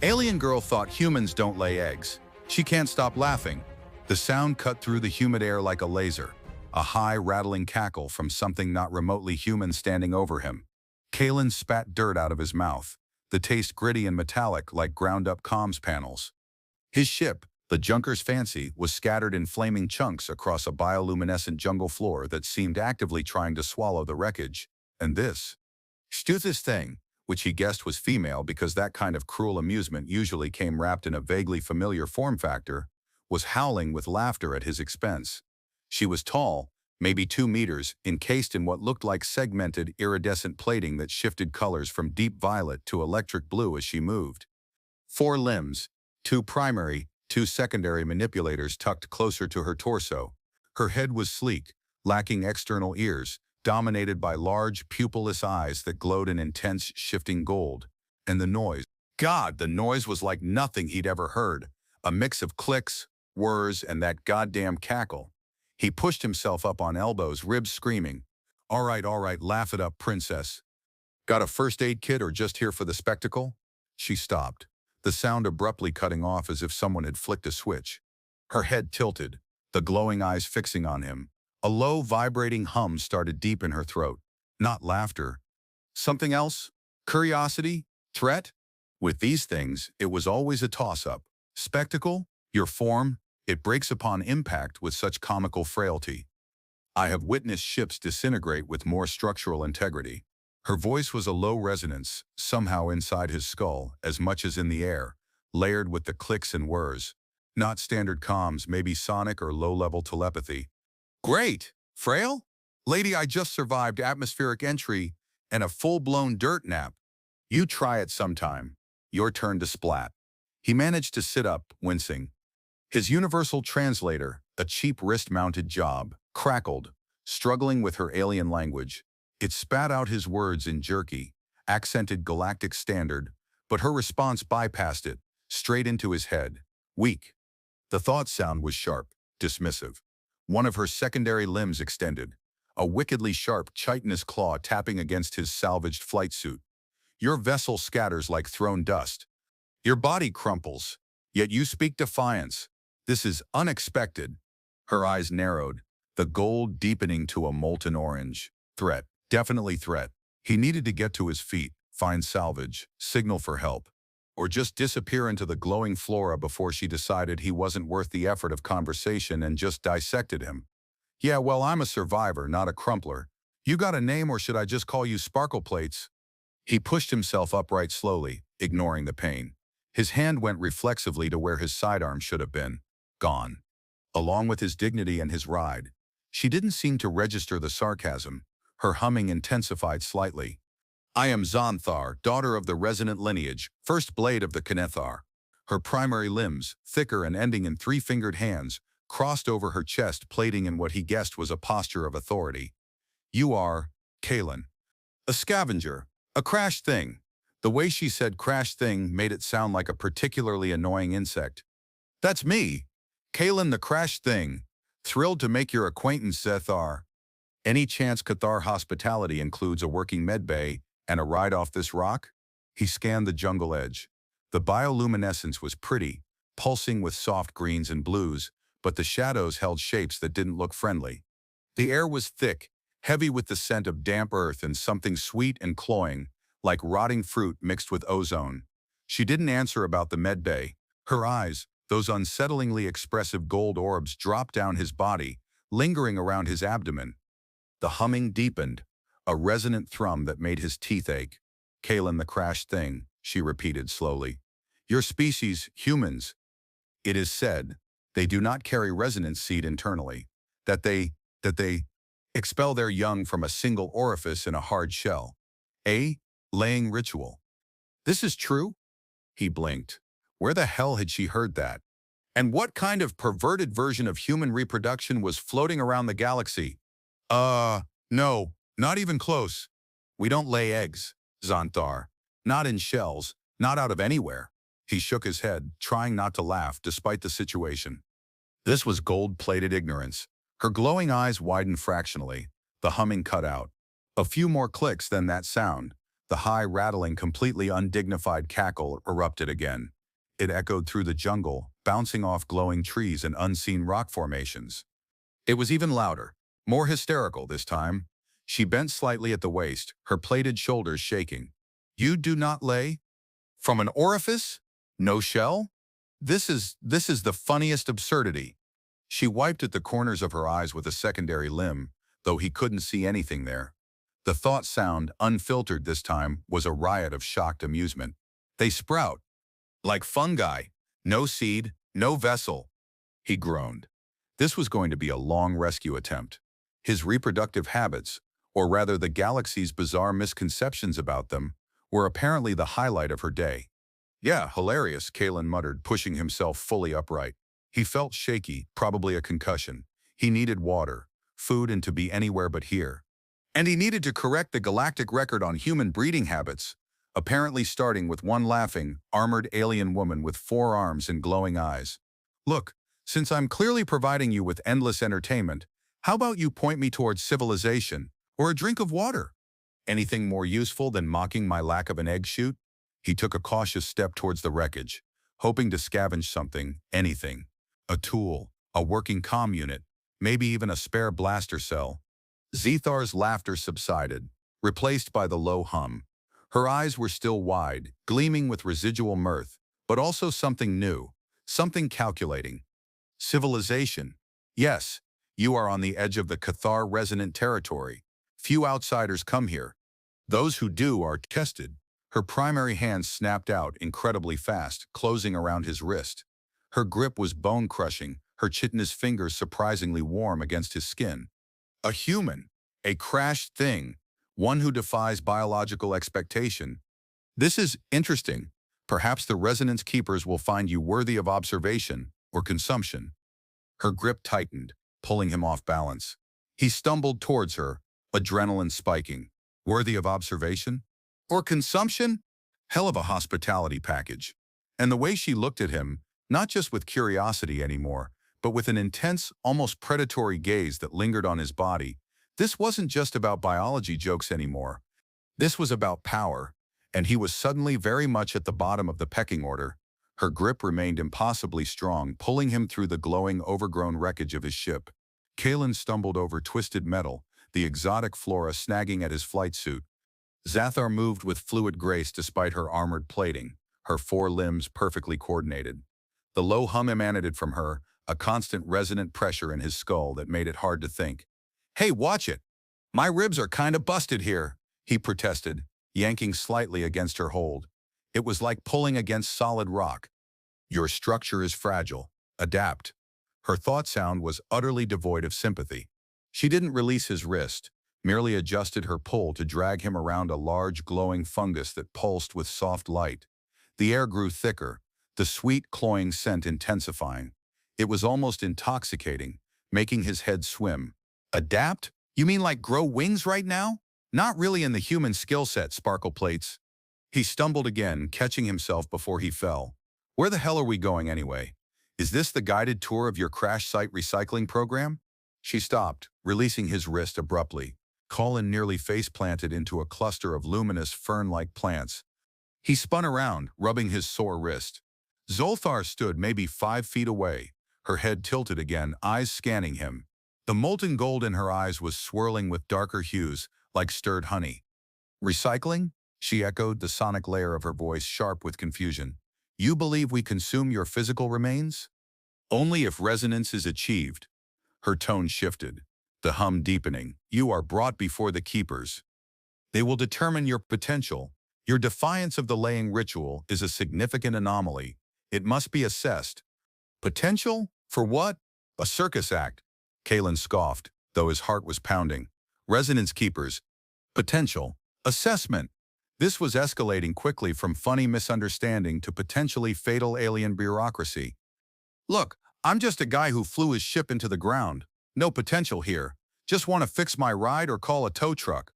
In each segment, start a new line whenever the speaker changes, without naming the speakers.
Alien girl thought humans don't lay eggs. She can't stop laughing. The sound cut through the humid air like a laser. A high, rattling cackle from something not remotely human standing over him. Kalen spat dirt out of his mouth, the taste gritty and metallic like ground-up comms panels. His ship, the Junker's Fancy, was scattered in flaming chunks across a bioluminescent jungle floor that seemed actively trying to swallow the wreckage. And this Stuth's thing, which he guessed was female because that kind of cruel amusement usually came wrapped in a vaguely familiar form factor, was howling with laughter at his expense. She was tall, maybe 2 meters, encased in what looked like segmented, iridescent plating that shifted colors from deep violet to electric blue as she moved. 4 limbs, 2 primary, 2 secondary manipulators tucked closer to her torso. Her head was sleek, lacking external ears, dominated by large, pupilless eyes that glowed in intense, shifting gold. And the noise. God, the noise was like nothing he'd ever heard. A mix of clicks, whirs, and that goddamn cackle. He pushed himself up on elbows, ribs screaming. All right, laugh it up, princess. Got a first aid kit or just here for the spectacle? She stopped, the sound abruptly cutting off as if someone had flicked a switch. Her head tilted, the glowing eyes fixing on him. A low, vibrating hum started deep in her throat. Not laughter. Something else? Curiosity? Threat? With these things, it was always a toss-up. Spectacle? Your form? It breaks upon impact with such comical frailty. I have witnessed ships disintegrate with more structural integrity. Her voice was a low resonance, somehow inside his skull, as much as in the air, layered with the clicks and whirs. Not standard comms, maybe sonic or low-level telepathy. Great! Frail? Lady, I just survived atmospheric entry and a full-blown dirt nap. You try it sometime. Your turn to splat. He managed to sit up, wincing. His universal translator, a cheap wrist-mounted job, crackled, struggling with her alien language. It spat out his words in jerky, accented galactic standard, but her response bypassed it, straight into his head. Weak. The thought sound was sharp, dismissive. One of her secondary limbs extended, a wickedly sharp, chitinous claw tapping against his salvaged flight suit. Your vessel scatters like thrown dust. Your body crumples, yet you speak defiance. This is unexpected. Her eyes narrowed, the gold deepening to a molten orange. Threat. Definitely threat. He needed to get to his feet, find salvage, signal for help, or just disappear into the glowing flora before she decided he wasn't worth the effort of conversation and just dissected him. Yeah, well, I'm a survivor, not a crumpler. You got a name or should I just call you Sparkle Plates? He pushed himself upright slowly, ignoring the pain. His hand went reflexively to where his sidearm should have been. Gone. Along with his dignity and his ride. She didn't seem to register the sarcasm. Her humming intensified slightly. I am Xanthar, daughter of the resonant lineage, first blade of the Knethar. Her primary limbs, thicker and ending in 3-fingered hands, crossed over her chest, plating in what he guessed was a posture of authority. You are, Kalen. A scavenger. A crash thing. The way she said crash thing made it sound like a particularly annoying insect. That's me. Kalen the crash thing. Thrilled to make your acquaintance, Xanthar. Any chance Cathar hospitality includes a working medbay and a ride off this rock? He scanned the jungle edge. The bioluminescence was pretty, pulsing with soft greens and blues, but the shadows held shapes that didn't look friendly. The air was thick, heavy with the scent of damp earth and something sweet and cloying, like rotting fruit mixed with ozone. She didn't answer about the medbay. Her eyes, those unsettlingly expressive gold orbs, dropped down his body, lingering around his abdomen. The humming deepened, a resonant thrum that made his teeth ache. Kalen the crash thing, she repeated slowly. Your species, humans. It is said, they do not carry resonance seed internally, that they expel their young from a single orifice in a hard shell. A laying ritual. This is true? He blinked. Where the hell had she heard that? And what kind of perverted version of human reproduction was floating around the galaxy? No, not even close. We don't lay eggs, Xanthar. Not in shells, not out of anywhere. He shook his head, trying not to laugh despite the situation. This was gold-plated ignorance. Her glowing eyes widened fractionally. The humming cut out. A few more clicks, then that sound. The high, rattling, completely undignified cackle erupted again. It echoed through the jungle, bouncing off glowing trees and unseen rock formations. It was even louder, more hysterical this time. She bent slightly at the waist, her plated shoulders shaking. You do not lay? From an orifice? No shell? This is the funniest absurdity. She wiped at the corners of her eyes with a secondary limb, though he couldn't see anything there. The thought sound, unfiltered this time, was a riot of shocked amusement. They sprout. Like fungi. No seed, no vessel. He groaned. This was going to be a long rescue attempt. His reproductive habits, or rather the galaxy's bizarre misconceptions about them, were apparently the highlight of her day. Yeah, hilarious, Kalen muttered, pushing himself fully upright. He felt shaky, probably a concussion. He needed water, food, and to be anywhere but here. And he needed to correct the galactic record on human breeding habits, apparently starting with one laughing, armored alien woman with 4 arms and glowing eyes. Look, since I'm clearly providing you with endless entertainment, how about you point me towards civilization or a drink of water? Anything more useful than mocking my lack of an egg shoot? He took a cautious step towards the wreckage, hoping to scavenge something, anything. A tool, a working comm unit, maybe even a spare blaster cell. Zethar's laughter subsided, replaced by the low hum. Her eyes were still wide, gleaming with residual mirth, but also something new, something calculating. Civilization. Yes, you are on the edge of the Cathar-resonant territory. Few outsiders come here. Those who do are tested. Her primary hand snapped out incredibly fast, closing around his wrist. Her grip was bone-crushing, her chitinous fingers surprisingly warm against his skin. A human, a crashed thing, one who defies biological expectation. This is interesting. Perhaps the Resonance Keepers will find you worthy of observation or consumption. Her grip tightened, pulling him off balance. He stumbled towards her, adrenaline spiking. Worthy of observation? Or consumption? Hell of a hospitality package. And the way she looked at him, not just with curiosity anymore, but with an intense, almost predatory gaze that lingered on his body. This wasn't just about biology jokes anymore. This was about power, and he was suddenly very much at the bottom of the pecking order. Her grip remained impossibly strong, pulling him through the glowing, overgrown wreckage of his ship. Kalen stumbled over twisted metal, the exotic flora snagging at his flight suit. Zathar moved with fluid grace despite her armored plating, her 4 limbs perfectly coordinated. The low hum emanated from her, a constant resonant pressure in his skull that made it hard to think. Hey, watch it! My ribs are kinda busted here, he protested, yanking slightly against her hold. It was like pulling against solid rock. Your structure is fragile. Adapt. Her thought sound was utterly devoid of sympathy. She didn't release his wrist, merely adjusted her pull to drag him around a large glowing fungus that pulsed with soft light. The air grew thicker, the sweet cloying scent intensifying. It was almost intoxicating, making his head swim. Adapt? You mean like grow wings right now? Not really in the human skill set, Sparkle Plates. He stumbled again, catching himself before he fell. Where the hell are we going anyway? Is this the guided tour of your crash site recycling program? She stopped, releasing his wrist abruptly. Colin nearly face-planted into a cluster of luminous fern-like plants. He spun around, rubbing his sore wrist. Zolthar stood maybe 5 feet away, her head tilted again, eyes scanning him. The molten gold in her eyes was swirling with darker hues, like stirred honey. Recycling? She echoed, the sonic layer of her voice sharp with confusion. You believe we consume your physical remains? Only if resonance is achieved. Her tone shifted, the hum deepening. You are brought before the keepers. They will determine your potential. Your defiance of the laying ritual is a significant anomaly. It must be assessed. Potential? For what? A circus act. Kalen scoffed, though his heart was pounding. Resonance keepers. Potential. Assessment. This was escalating quickly from funny misunderstanding to potentially fatal alien bureaucracy. Look, I'm just a guy who flew his ship into the ground. No potential here. Just want to fix my ride or call a tow truck.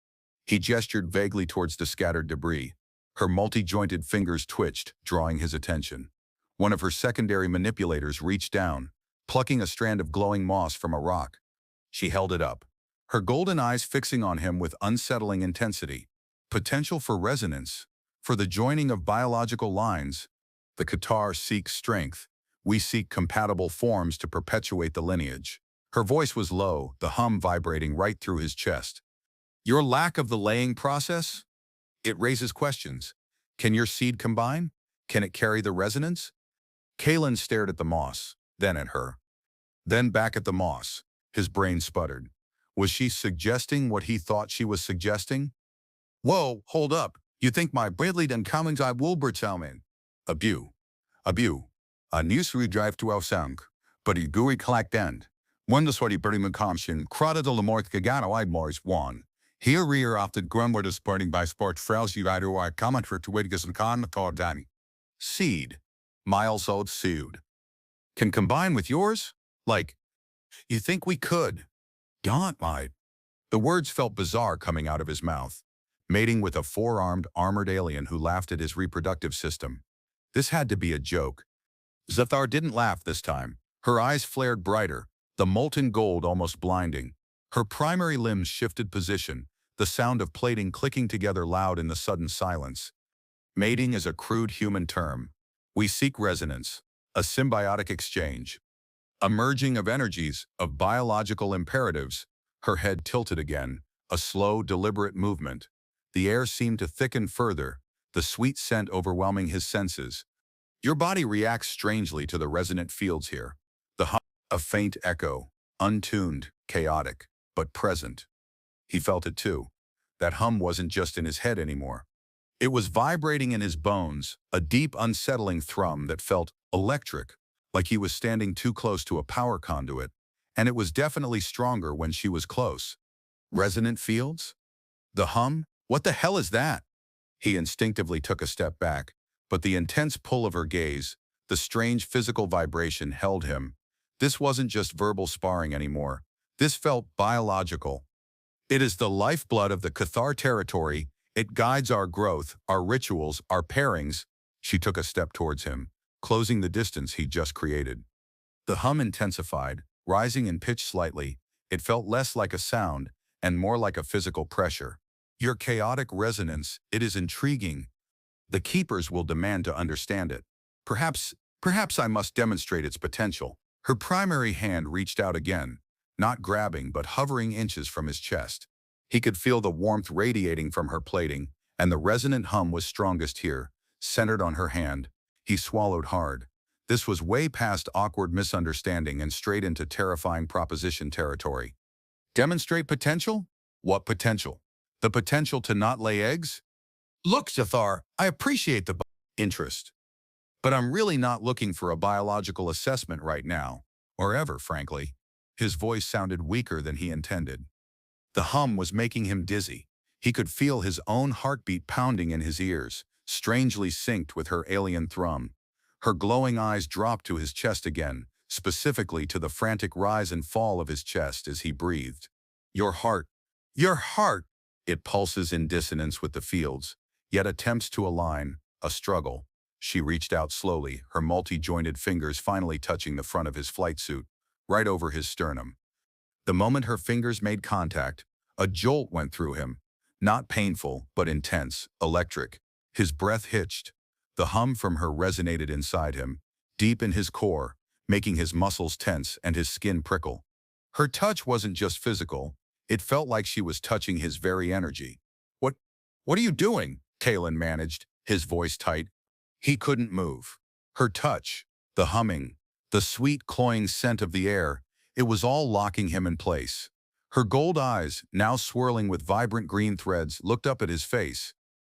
He gestured vaguely towards the scattered debris. Her multi-jointed fingers twitched, drawing his attention. One of her secondary manipulators reached down, plucking a strand of glowing moss from a rock. She held it up, her golden eyes fixing on him with unsettling intensity. Potential for resonance. For the joining of biological lines, the Qatar seeks strength. We seek compatible forms to perpetuate the lineage. Her voice was low, the hum vibrating right through his chest. Your lack of the laying process? It raises questions. Can your seed combine? Can it carry the resonance? Kalen stared at the moss, then at her. Then back at the moss. His brain sputtered. Was she suggesting what he thought she was suggesting? Whoa, hold up. You think my Bradley and Cummings I will bertaumen? Abu. Abu. A news drive to our sound. But he gooey collect end. When the sweaty birdie McComshin, crowded the Lamort Gagano I Morris one. Here rear after Grunwood is burning by sport frails you rider or comment for to Wittigas and Con Danny. Seed. Miles old seed. Can combine with yours? Like, you think we could? God might. The words felt bizarre coming out of his mouth. Mating with a four-armed, armored alien who laughed at his reproductive system. This had to be a joke. Zathar didn't laugh this time. Her eyes flared brighter, the molten gold almost blinding. Her primary limbs shifted position, the sound of plating clicking together loud in the sudden silence. Mating is a crude human term. We seek resonance, a symbiotic exchange. A merging of energies, of biological imperatives. Her head tilted again, a slow, deliberate movement. The air seemed to thicken further, the sweet scent overwhelming his senses. Your body reacts strangely to the resonant fields here. The hum, a faint echo, untuned, chaotic, but present. He felt it too. That hum wasn't just in his head anymore. It was vibrating in his bones, a deep, unsettling thrum that felt electric, like he was standing too close to a power conduit, and it was definitely stronger when she was close. Resonant fields? The hum? What the hell is that? He instinctively took a step back, but the intense pull of her gaze, the strange physical vibration held him. This wasn't just verbal sparring anymore. This felt biological. It is the lifeblood of the Cathar territory. It guides our growth, our rituals, our pairings. She took a step towards him, closing the distance he'd just created. The hum intensified, rising in pitch slightly. It felt less like a sound and more like a physical pressure. Your chaotic resonance, it is intriguing. The keepers will demand to understand it. Perhaps I must demonstrate its potential. Her primary hand reached out again, not grabbing but hovering inches from his chest. He could feel the warmth radiating from her plating, and the resonant hum was strongest here, centered on her hand. He swallowed hard. This was way past awkward misunderstanding and straight into terrifying proposition territory. Demonstrate potential? What potential? The potential to not lay eggs? Look, Zathar, I appreciate the interest, but I'm really not looking for a biological assessment right now, or ever, frankly. His voice sounded weaker than he intended. The hum was making him dizzy. He could feel his own heartbeat pounding in his ears, strangely synced with her alien thrum. Her glowing eyes dropped to his chest again, specifically to the frantic rise and fall of his chest as he breathed. Your heart. It pulses in dissonance with the fields, yet attempts to align, a struggle. She reached out slowly, her multi-jointed fingers finally touching the front of his flight suit, right over his sternum. The moment her fingers made contact, a jolt went through him. Not painful, but intense, electric. His breath hitched. The hum from her resonated inside him, deep in his core, making his muscles tense and his skin prickle. Her touch wasn't just physical. It felt like she was touching his very energy. What are you doing? Kalen managed, his voice tight. He couldn't move. Her touch, the humming, the sweet cloying scent of the air, it was all locking him in place. Her gold eyes, now swirling with vibrant green threads, looked up at his face,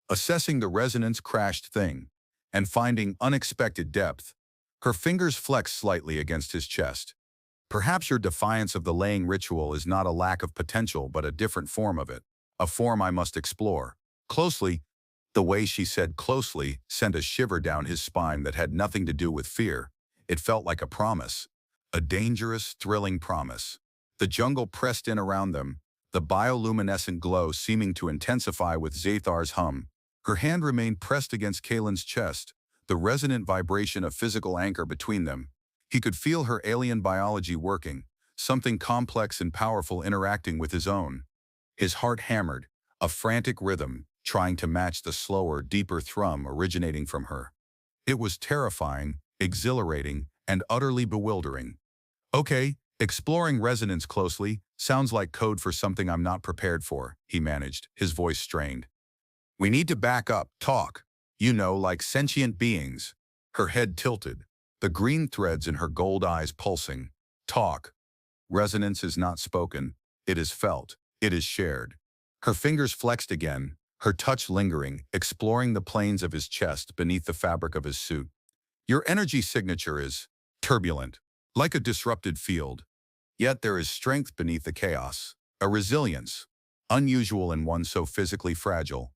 assessing the resonance-crashed thing, and finding unexpected depth. Her fingers flexed slightly against his chest. Perhaps your defiance of the laying ritual is not a lack of potential but a different form of it, a form I must explore. Closely, the way she said closely sent a shiver down his spine that had nothing to do with fear. It felt like a promise, a dangerous, thrilling promise. The jungle pressed in around them, the bioluminescent glow seeming to intensify with Zathar's hum. Her hand remained pressed against Kalen's chest, the resonant vibration a physical anchor between them. He could feel her alien biology working, something complex and powerful interacting with his own. His heart hammered, a frantic rhythm, trying to match the slower, deeper thrum originating from her. It was terrifying, exhilarating, and utterly bewildering. Okay, exploring resonance closely sounds like code for something I'm not prepared for, he managed, his voice strained. We need to back up, talk. You know, like sentient beings. Her head tilted, the green threads in her gold eyes pulsing. Talk. Resonance is not spoken. It is felt. It is shared. Her fingers flexed again, her touch lingering, exploring the planes of his chest beneath the fabric of his suit. Your energy signature is turbulent, like a disrupted field. Yet there is strength beneath the chaos, a resilience, unusual in one so physically fragile.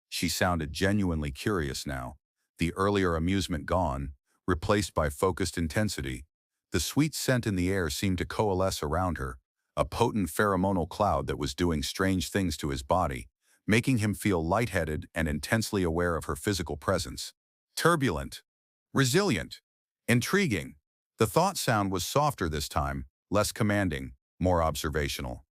She sounded genuinely curious now, the earlier amusement gone, replaced by focused intensity. The sweet scent in the air seemed to coalesce around her, a potent pheromonal cloud that was doing strange things to his body, making him feel lightheaded and intensely aware of her physical presence. Turbulent, resilient, intriguing. The thought sound was softer this time, less commanding, more observational.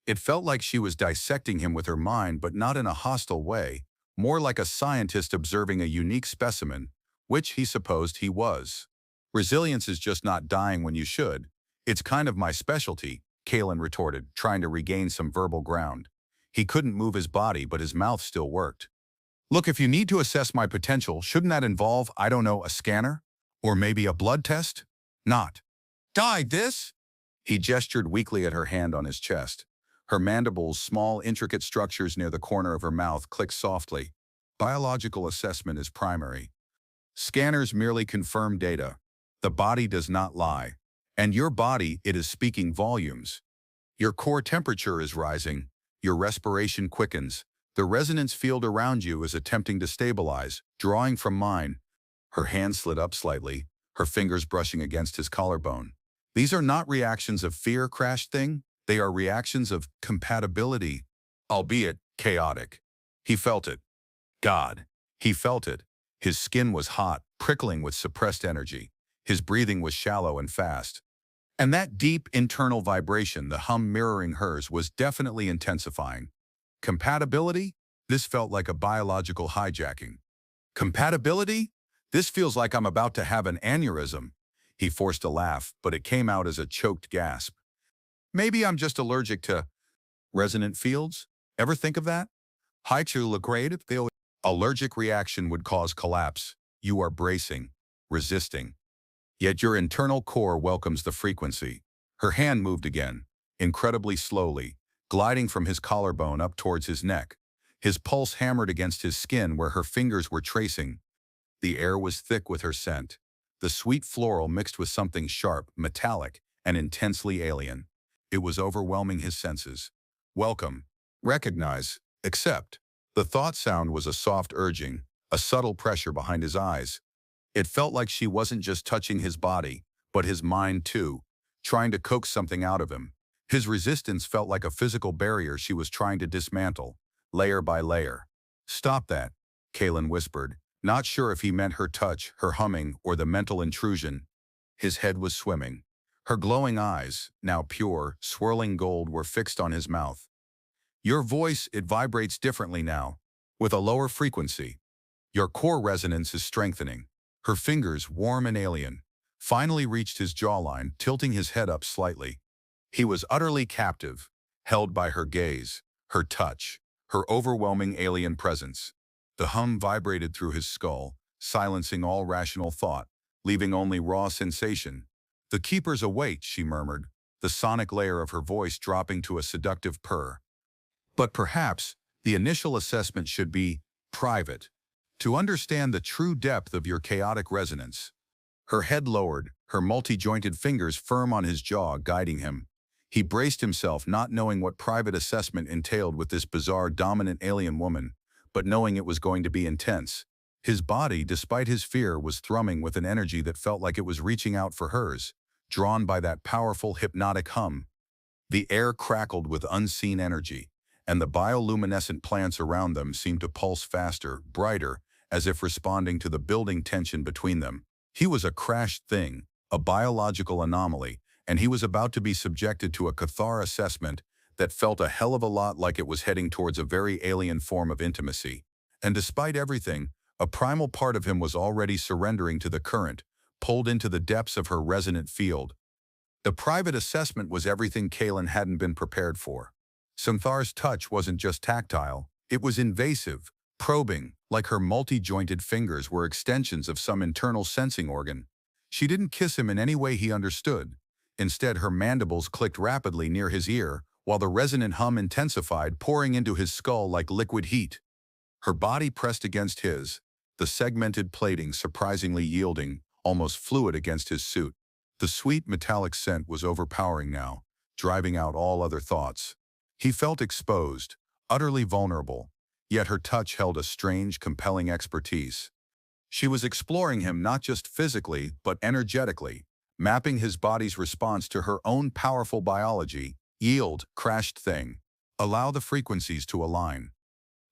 It felt like she was dissecting him with her mind, but not in a hostile way, more like a scientist observing a unique specimen, which he supposed he was. Resilience is just not dying when you should. It's kind of my specialty, Kalen retorted, trying to regain some verbal ground. He couldn't move his body, but his mouth still worked. Look, if you need to assess my potential, shouldn't that involve, I don't know, a scanner? Or maybe a blood test? Not. Die this? He gestured weakly at her hand on his chest. Her mandibles, small, intricate structures near the corner of her mouth, clicked softly. Biological assessment is primary. Scanners merely confirm data. The body does not lie. And your body, it is speaking volumes. Your core temperature is rising. Your respiration quickens. The resonance field around you is attempting to stabilize, drawing from mine. Her hand slid up slightly, her fingers brushing against his collarbone. These are not reactions of fear, crashed thing. They are reactions of compatibility, albeit chaotic. He felt it. God. He felt it. His skin was hot, prickling with suppressed energy. His breathing was shallow and fast. And that deep internal vibration, the hum mirroring hers, was definitely intensifying. Compatibility? This felt like a biological hijacking. Compatibility? This feels like I'm about to have an aneurysm. He forced a laugh, but it came out as a choked gasp. Maybe I'm just allergic to resonant fields? Ever think of that? Hyperallergic. Allergic reaction would cause collapse. You are bracing, resisting. Yet your internal core welcomes the frequency. Her hand moved again, incredibly slowly, gliding from his collarbone up towards his neck. His pulse hammered against his skin where her fingers were tracing. The air was thick with her scent. The sweet floral mixed with something sharp, metallic, and intensely alien. It was overwhelming his senses. Welcome. Recognize. Accept. The thought sound was a soft urging, a subtle pressure behind his eyes. It felt like she wasn't just touching his body, but his mind too, trying to coax something out of him. His resistance felt like a physical barrier she was trying to dismantle, layer by layer. Stop that, Kalen whispered, not sure if he meant her touch, her humming, or the mental intrusion. His head was swimming. Her glowing eyes, now pure, swirling gold, were fixed on his mouth. Your voice, it vibrates differently now, with a lower frequency. Your core resonance is strengthening. Her fingers, warm and alien, finally reached his jawline, tilting his head up slightly. He was utterly captive, held by her gaze, her touch, her overwhelming alien presence. The hum vibrated through his skull, silencing all rational thought, leaving only raw sensation. The keepers await, she murmured, the sonic layer of her voice dropping to a seductive purr. But perhaps the initial assessment should be private, to understand the true depth of your chaotic resonance. Her head lowered, her multi-jointed fingers firm on his jaw, guiding him. He braced himself, not knowing what private assessment entailed with this bizarre, dominant alien woman, but knowing it was going to be intense. His body, despite his fear, was thrumming with an energy that felt like it was reaching out for hers, drawn by that powerful, hypnotic hum. The air crackled with unseen energy, and the bioluminescent plants around them seemed to pulse faster, brighter, as if responding to the building tension between them. He was a crashed thing, a biological anomaly, and he was about to be subjected to a cathar assessment that felt a hell of a lot like it was heading towards a very alien form of intimacy. And despite everything, a primal part of him was already surrendering to the current, pulled into the depths of her resonant field. The private assessment was everything Kaelin hadn't been prepared for. Santhar's touch wasn't just tactile, it was invasive, probing, like her multi-jointed fingers were extensions of some internal sensing organ. She didn't kiss him in any way he understood. Instead, her mandibles clicked rapidly near his ear, while the resonant hum intensified, pouring into his skull like liquid heat. Her body pressed against his, the segmented plating surprisingly yielding, almost fluid against his suit. The sweet metallic scent was overpowering now, driving out all other thoughts. He felt exposed, utterly vulnerable, yet her touch held a strange, compelling expertise. She was exploring him not just physically, but energetically, mapping his body's response to her own powerful biology. Yield, crashed thing. Allow the frequencies to align.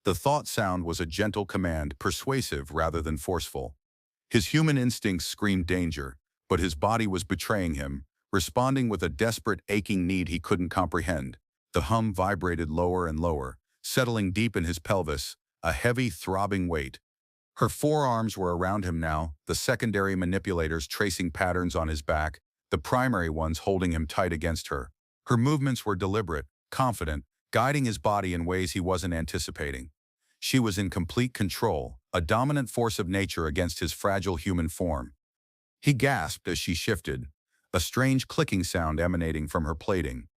The thought sound was a gentle command, persuasive rather than forceful. His human instincts screamed danger, but his body was betraying him, responding with a desperate, aching need he couldn't comprehend. The hum vibrated lower and lower, settling deep in his pelvis, a heavy, throbbing weight. Her forearms were around him now, the secondary manipulators tracing patterns on his back, the primary ones holding him tight against her. Her movements were deliberate, confident, guiding his body in ways he wasn't anticipating. She was in complete control, a dominant force of nature against his fragile human form. He gasped as she shifted, a strange clicking sound emanating from her plating.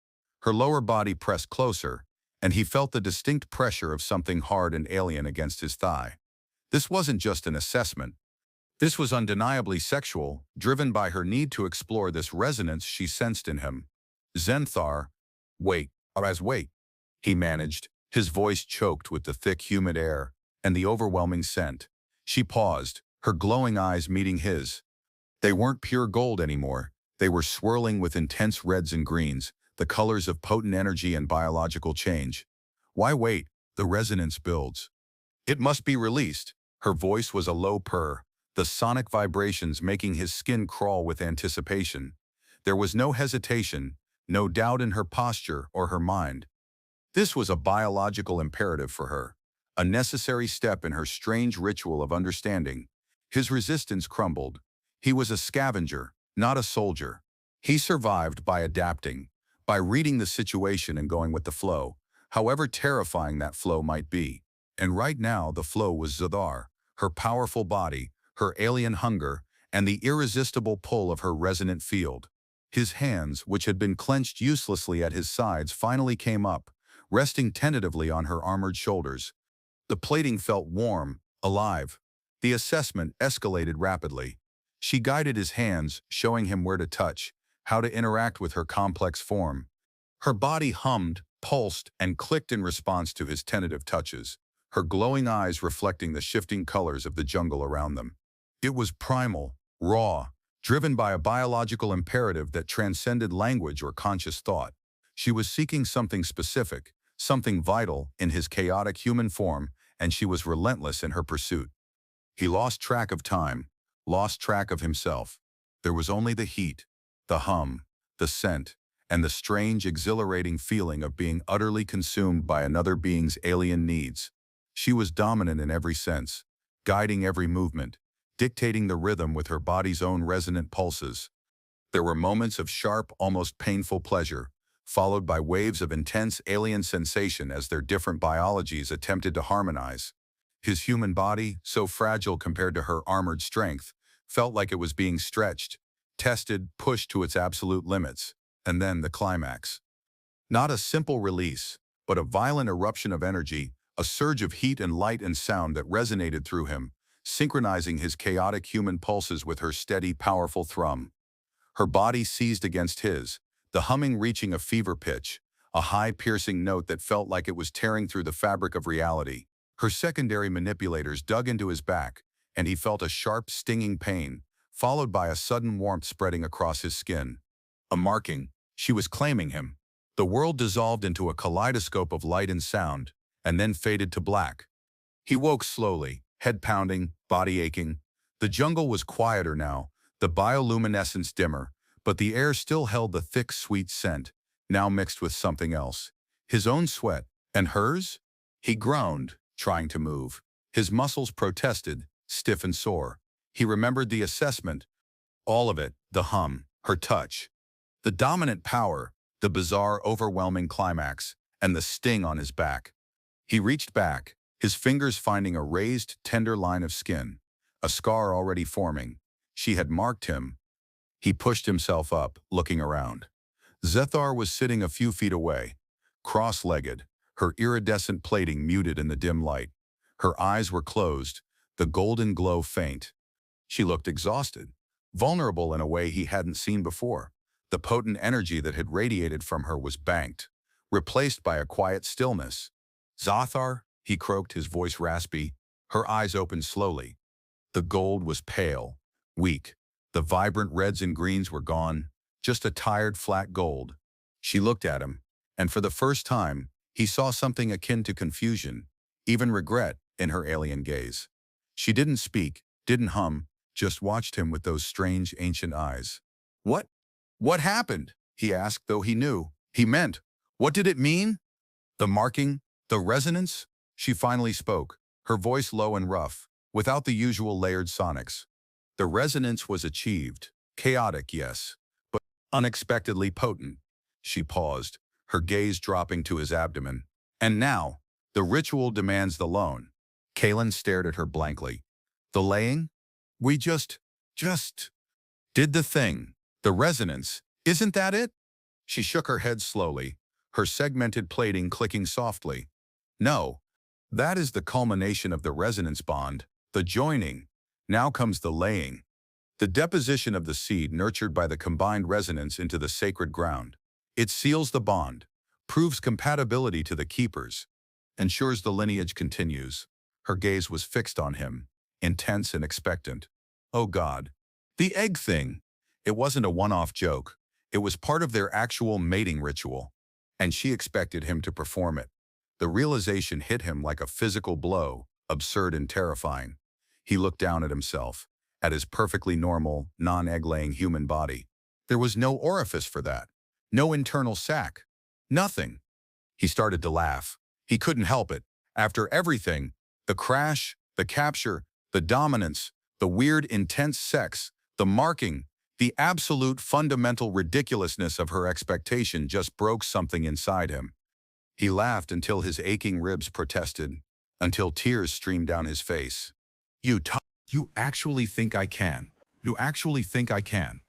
Her lower body pressed closer, and he felt the distinct pressure of something hard and alien against his thigh. This wasn't just an assessment. This was undeniably sexual, driven by her need to explore this resonance she sensed in him. Zenthar, wait, he managed, his voice choked with the thick, humid air and the overwhelming scent. She paused, her glowing eyes meeting his. They weren't pure gold anymore. They were swirling with intense reds and greens, the colors of potent energy and biological change. Why wait? The resonance builds. It must be released. Her voice was a low purr, the sonic vibrations making his skin crawl with anticipation. There was no hesitation, no doubt in her posture or her mind. This was a biological imperative for her, a necessary step in her strange ritual of understanding. His resistance crumbled. He was a scavenger, not a soldier. He survived by adapting, by reading the situation and going with the flow, however terrifying that flow might be. And right now the flow was Zadar, her powerful body, her alien hunger, and the irresistible pull of her resonant field. His hands, which had been clenched uselessly at his sides, finally came up, resting tentatively on her armored shoulders. The plating felt warm, alive. The assessment escalated rapidly. She guided his hands, showing him where to touch, how to interact with her complex form. Her body hummed, pulsed, and clicked in response to his tentative touches, her glowing eyes reflecting the shifting colors of the jungle around them. It was primal, raw, driven by a biological imperative that transcended language or conscious thought. She was seeking something specific, something vital in his chaotic human form, and she was relentless in her pursuit. He lost track of time, lost track of himself. There was only the heat, the hum, the scent, and the strange, exhilarating feeling of being utterly consumed by another being's alien needs. She was dominant in every sense, guiding every movement, dictating the rhythm with her body's own resonant pulses. There were moments of sharp, almost painful pleasure, followed by waves of intense alien sensation as their different biologies attempted to harmonize. His human body, so fragile compared to her armored strength, felt like it was being stretched, tested, pushed to its absolute limits. And then the climax. Not a simple release, but a violent eruption of energy, a surge of heat and light and sound that resonated through him, synchronizing his chaotic human pulses with her steady, powerful thrum. Her body seized against his, the humming reaching a fever pitch, a high piercing note that felt like it was tearing through the fabric of reality. Her secondary manipulators dug into his back, and he felt a sharp, stinging pain, followed by a sudden warmth spreading across his skin. A marking. She was claiming him. The world dissolved into a kaleidoscope of light and sound, and then faded to black. He woke slowly, head pounding, body aching. The jungle was quieter now, the bioluminescence dimmer, but the air still held the thick, sweet scent, now mixed with something else. His own sweat, and hers? He groaned, trying to move. His muscles protested, stiff and sore. He remembered the assessment, all of it, the hum, her touch, the dominant power, the bizarre, overwhelming climax, and the sting on his back. He reached back, his fingers finding a raised, tender line of skin, a scar already forming. She had marked him. He pushed himself up, looking around. Zethar was sitting a few feet away, cross-legged, her iridescent plating muted in the dim light. Her eyes were closed, the golden glow faint. She looked exhausted, vulnerable in a way he hadn't seen before. The potent energy that had radiated from her was banked, replaced by a quiet stillness. "Zathar," he croaked, his voice raspy. Her eyes opened slowly. The gold was pale, weak. The vibrant reds and greens were gone, just a tired, flat gold. She looked at him, and for the first time, he saw something akin to confusion, even regret, in her alien gaze. She didn't speak, didn't hum, just watched him with those strange, ancient eyes. "What? What happened?" he asked, though he knew. He meant, what did it mean? The marking? The resonance? She finally spoke, her voice low and rough, without the usual layered sonics. The resonance was achieved. Chaotic, yes, but unexpectedly potent. She paused, her gaze dropping to his abdomen. "And now, the ritual demands the loan." Kalen stared at her blankly. "The laying? We just did the thing. The resonance, isn't that it?" She shook her head slowly, her segmented plating clicking softly. "No, that is the culmination of the resonance bond, the joining. Now comes the laying. The deposition of the seed nurtured by the combined resonance into the sacred ground. It seals the bond, proves compatibility to the keepers, ensures the lineage continues." Her gaze was fixed on him, intense and expectant. Oh God. The egg thing. It wasn't a one-off joke. It was part of their actual mating ritual, and she expected him to perform it. The realization hit him like a physical blow, absurd and terrifying. He looked down at himself, at his perfectly normal, non-egg-laying human body. There was no orifice for that, no internal sac, nothing. He started to laugh. He couldn't help it. After everything, the crash, the capture, the dominance, the weird, intense sex, the marking, the absolute fundamental ridiculousness of her expectation just broke something inside him. He laughed until his aching ribs protested, until tears streamed down his face. You actually think I can? You actually think I can?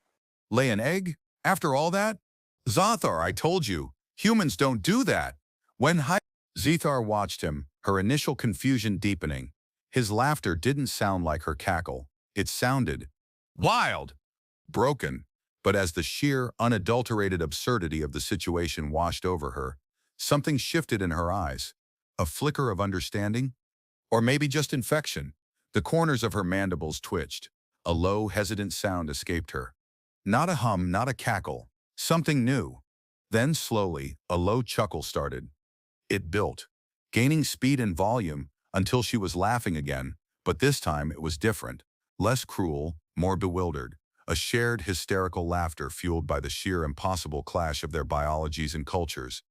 Lay an egg? After all that? Zathar, I told you, humans don't do that. Zethar watched him, her initial confusion deepening. His laughter didn't sound like her cackle. It sounded wild, broken. But as the sheer, unadulterated absurdity of the situation washed over her, something shifted in her eyes. A flicker of understanding? Or maybe just infection. The corners of her mandibles twitched. A low, hesitant sound escaped her. Not a hum, not a cackle. Something new. Then, slowly, a low chuckle started. It built, gaining speed and volume until she was laughing again, but this time it was different. Less cruel, more bewildered. A shared, hysterical laughter fueled by the sheer impossible clash of their biologies and cultures.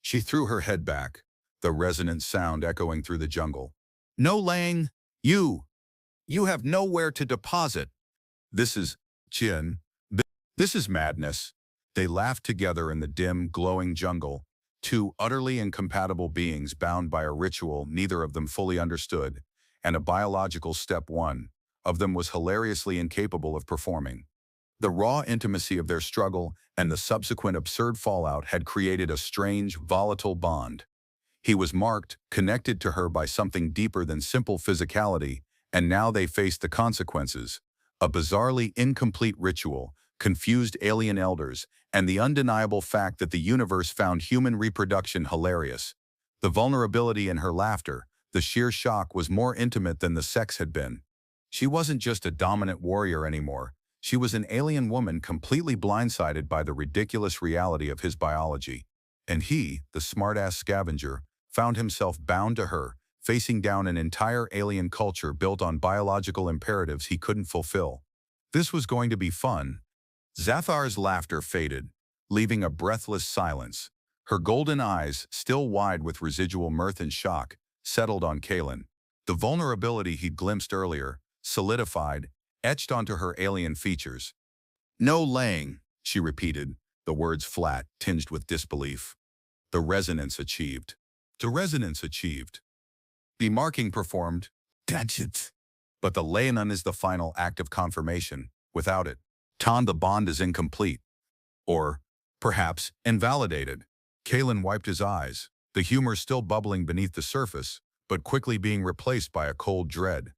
She threw her head back, the resonant sound echoing through the jungle. "No laying. You have nowhere to deposit. This is Jin. This is madness." They laughed together in the dim, glowing jungle, two utterly incompatible beings bound by a ritual neither of them fully understood, and a biological step one of them was hilariously incapable of performing. The raw intimacy of their struggle and the subsequent absurd fallout had created a strange, volatile bond. He was marked, connected to her by something deeper than simple physicality, and now they faced the consequences. A bizarrely incomplete ritual, confused alien elders, and the undeniable fact that the universe found human reproduction hilarious. The vulnerability in her laughter, the sheer shock was more intimate than the sex had been. She wasn't just a dominant warrior anymore. She was an alien woman completely blindsided by the ridiculous reality of his biology. And he, the smart-ass scavenger, found himself bound to her, facing down an entire alien culture built on biological imperatives he couldn't fulfill. This was going to be fun. Zathar's laughter faded, leaving a breathless silence. Her golden eyes, still wide with residual mirth and shock, settled on Kaelin. The vulnerability he'd glimpsed earlier, solidified, etched onto her alien features. "No laying," she repeated, the words flat, tinged with disbelief. The resonance achieved. The resonance achieved. The marking performed. That's it. But the laying is the final act of confirmation. Without it, the bond is incomplete. Or, perhaps, invalidated. Kaelin wiped his eyes, the humor still bubbling beneath the surface, but quickly being replaced by a cold dread.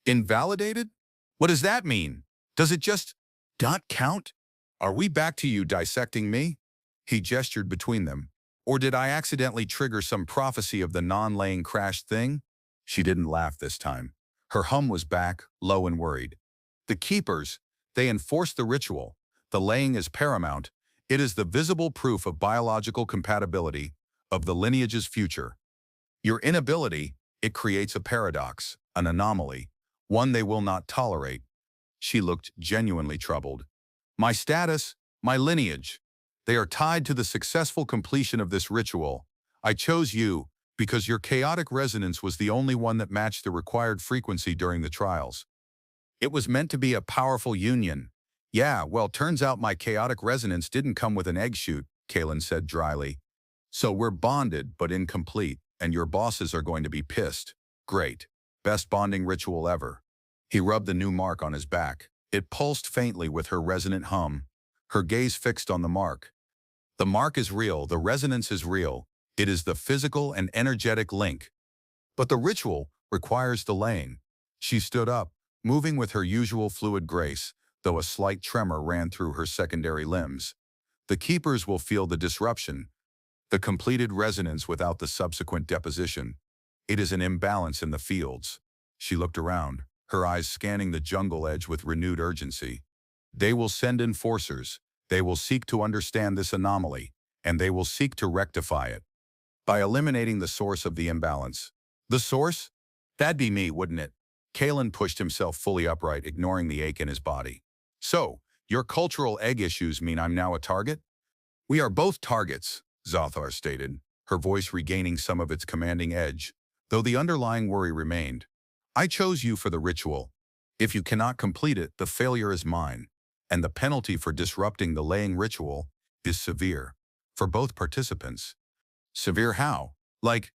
Invalidated? What does that mean? Does it just not count? Are we back to you dissecting me? He gestured between them. Or did I accidentally trigger some prophecy of the non-laying crash thing? She didn't laugh this time. Her hum was back, low and worried. The keepers, they enforce the ritual. The laying is paramount. It is the visible proof of biological compatibility, of the lineage's future. Your inability, it creates a paradox, an anomaly, one they will not tolerate. She looked genuinely troubled. My status, my lineage, they are tied to the successful completion of this ritual. I chose you because your chaotic resonance was the only one that matched the required frequency during the trials. It was meant to be a powerful union. Yeah, well, turns out my chaotic resonance didn't come with an egg shoot, Kaelin said dryly. So we're bonded, but incomplete, and your bosses are going to be pissed. Great. Best bonding ritual ever. He rubbed the new mark on his back. It pulsed faintly with her resonant hum, her gaze fixed on the mark. The mark is real, the resonance is real. It is the physical and energetic link. But the ritual requires delaying. She stood up, moving with her usual fluid grace, though a slight tremor ran through her secondary limbs. The keepers will feel the disruption, the completed resonance without the subsequent deposition. It is an imbalance in the fields. She looked around, her eyes scanning the jungle edge with renewed urgency. They will send enforcers. They will seek to understand this anomaly, and they will seek to rectify it by eliminating the source of the imbalance. The source? That'd be me, wouldn't it? Kaelin pushed himself fully upright, ignoring the ache in his body. So, your cultural egg issues mean I'm now a target? We are both targets, Zothar stated, her voice regaining some of its commanding edge, though the underlying worry remained. I chose you for the ritual. If you cannot complete it, the failure is mine, and the penalty for disrupting the laying ritual is severe, for both participants. Severe how? Like,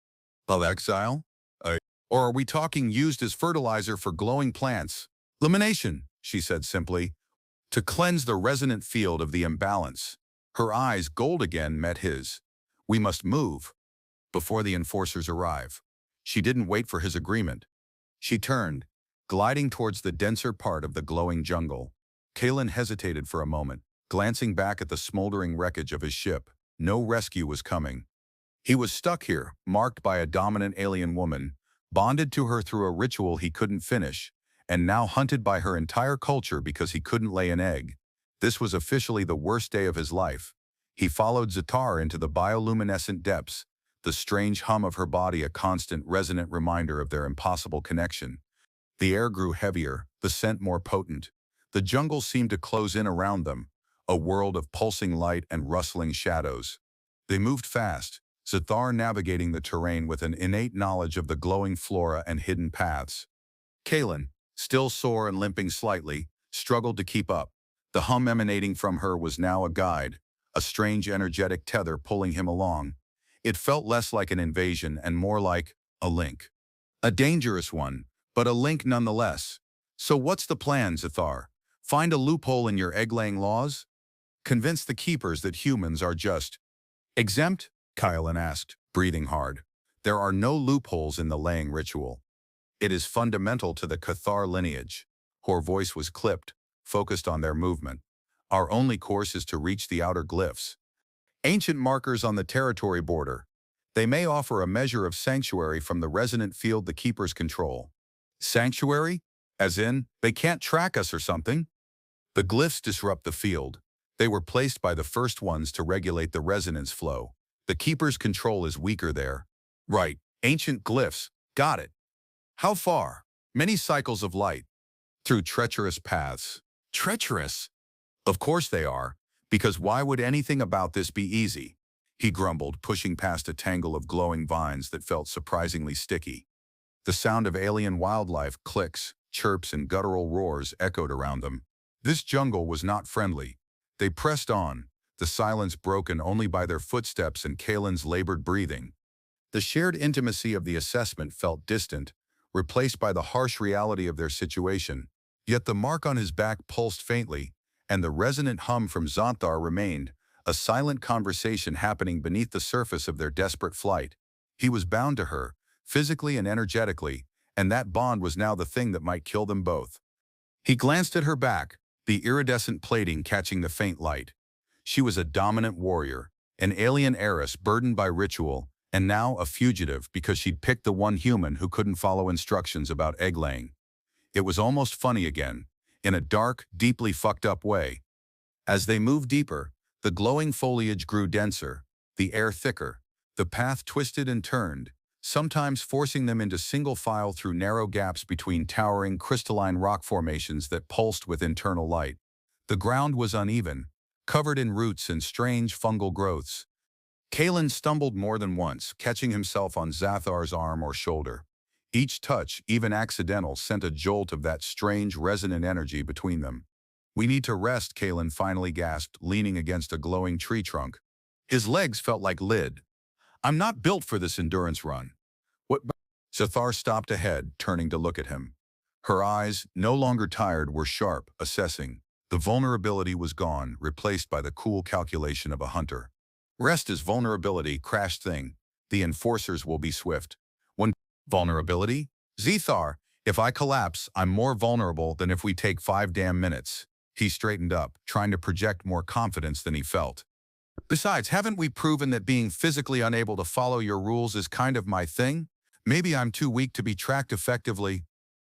exile? Or are we talking used as fertilizer for glowing plants? Elimination, she said simply, to cleanse the resonant field of the imbalance. Her eyes, gold again, met his. We must move before the enforcers arrive. She didn't wait for his agreement. She turned, gliding towards the denser part of the glowing jungle. Kaelin hesitated for a moment, glancing back at the smoldering wreckage of his ship. No rescue was coming. He was stuck here, marked by a dominant alien woman, bonded to her through a ritual he couldn't finish, and now hunted by her entire culture because he couldn't lay an egg. This was officially the worst day of his life. He followed Zatar into the bioluminescent depths, the strange hum of her body a constant, resonant reminder of their impossible connection. The air grew heavier, the scent more potent. The jungle seemed to close in around them, a world of pulsing light and rustling shadows. They moved fast, Zathar navigating the terrain with an innate knowledge of the glowing flora and hidden paths. Kaelin, still sore and limping slightly, struggled to keep up. The hum emanating from her was now a guide, a strange energetic tether pulling him along. It felt less like an invasion and more like a link. A dangerous one, but a link nonetheless. So what's the plan, Zathar? Find a loophole in your egg-laying laws? Convince the keepers that humans are just exempt? Kaelin asked, breathing hard. There are no loopholes in the laying ritual. It is fundamental to the Cathar lineage. Her voice was clipped, focused on their movement. Our only course is to reach the outer glyphs. Ancient markers on the territory border. They may offer a measure of sanctuary from the resonant field the keepers control. Sanctuary? As in, they can't track us or something? The glyphs disrupt the field. They were placed by the first ones to regulate the resonance flow. The keeper's control is weaker there. Right, ancient glyphs. Got it. How far? Many cycles of light. Through treacherous paths. Treacherous? Of course they are, because why would anything about this be easy? he grumbled, pushing past a tangle of glowing vines that felt surprisingly sticky. The sound of alien wildlife, clicks, chirps, and guttural roars echoed around them. This jungle was not friendly. They pressed on, the silence broken only by their footsteps and Kalen's labored breathing. The shared intimacy of the assessment felt distant, replaced by the harsh reality of their situation. Yet the mark on his back pulsed faintly, and the resonant hum from Xanthar remained, a silent conversation happening beneath the surface of their desperate flight. He was bound to her, physically and energetically, and that bond was now the thing that might kill them both. He glanced at her back, the iridescent plating catching the faint light. She was a dominant warrior, an alien heiress burdened by ritual, and now a fugitive because she'd picked the one human who couldn't follow instructions about egg-laying. It was almost funny again, in a dark, deeply fucked up way. As they moved deeper, the glowing foliage grew denser, the air thicker, the path twisted and turned, sometimes forcing them into single file through narrow gaps between towering crystalline rock formations that pulsed with internal light. The ground was uneven, covered in roots and strange fungal growths. Kalen stumbled more than once, catching himself on Xathar's arm or shoulder. Each touch, even accidental, sent a jolt of that strange, resonant energy between them. "We need to rest," Kalen finally gasped, leaning against a glowing tree trunk. His legs felt like lid. "I'm not built for this endurance run." "What?" Xathar stopped ahead, turning to look at him. Her eyes, no longer tired, were sharp, assessing. The vulnerability was gone, replaced by the cool calculation of a hunter. "Rest is vulnerability, crash thing. The enforcers will be swift." "When vulnerability? Xathar, if I collapse, I'm more vulnerable than if we take 5 damn minutes." He straightened up, trying to project more confidence than he felt. "Besides, haven't we proven that being physically unable to follow your rules is kind of my thing? Maybe I'm too weak to be tracked effectively."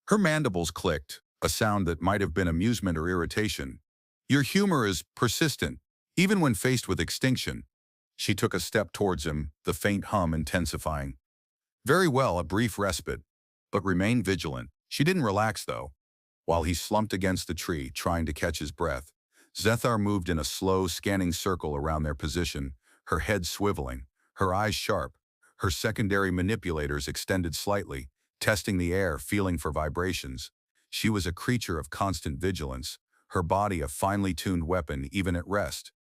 Her mandibles clicked, a sound that might have been amusement or irritation. "Your humor is persistent, even when faced with extinction." She took a step towards him, the faint hum intensifying. "Very well, a brief respite, but remain vigilant." She didn't relax, though. While he slumped against the tree, trying to catch his breath, Xathar moved in a slow, scanning circle around their position, her head swiveling, her eyes sharp, her secondary manipulators extended slightly, testing the air, feeling for vibrations. She was a creature of constant vigilance, her body a finely tuned weapon even at rest.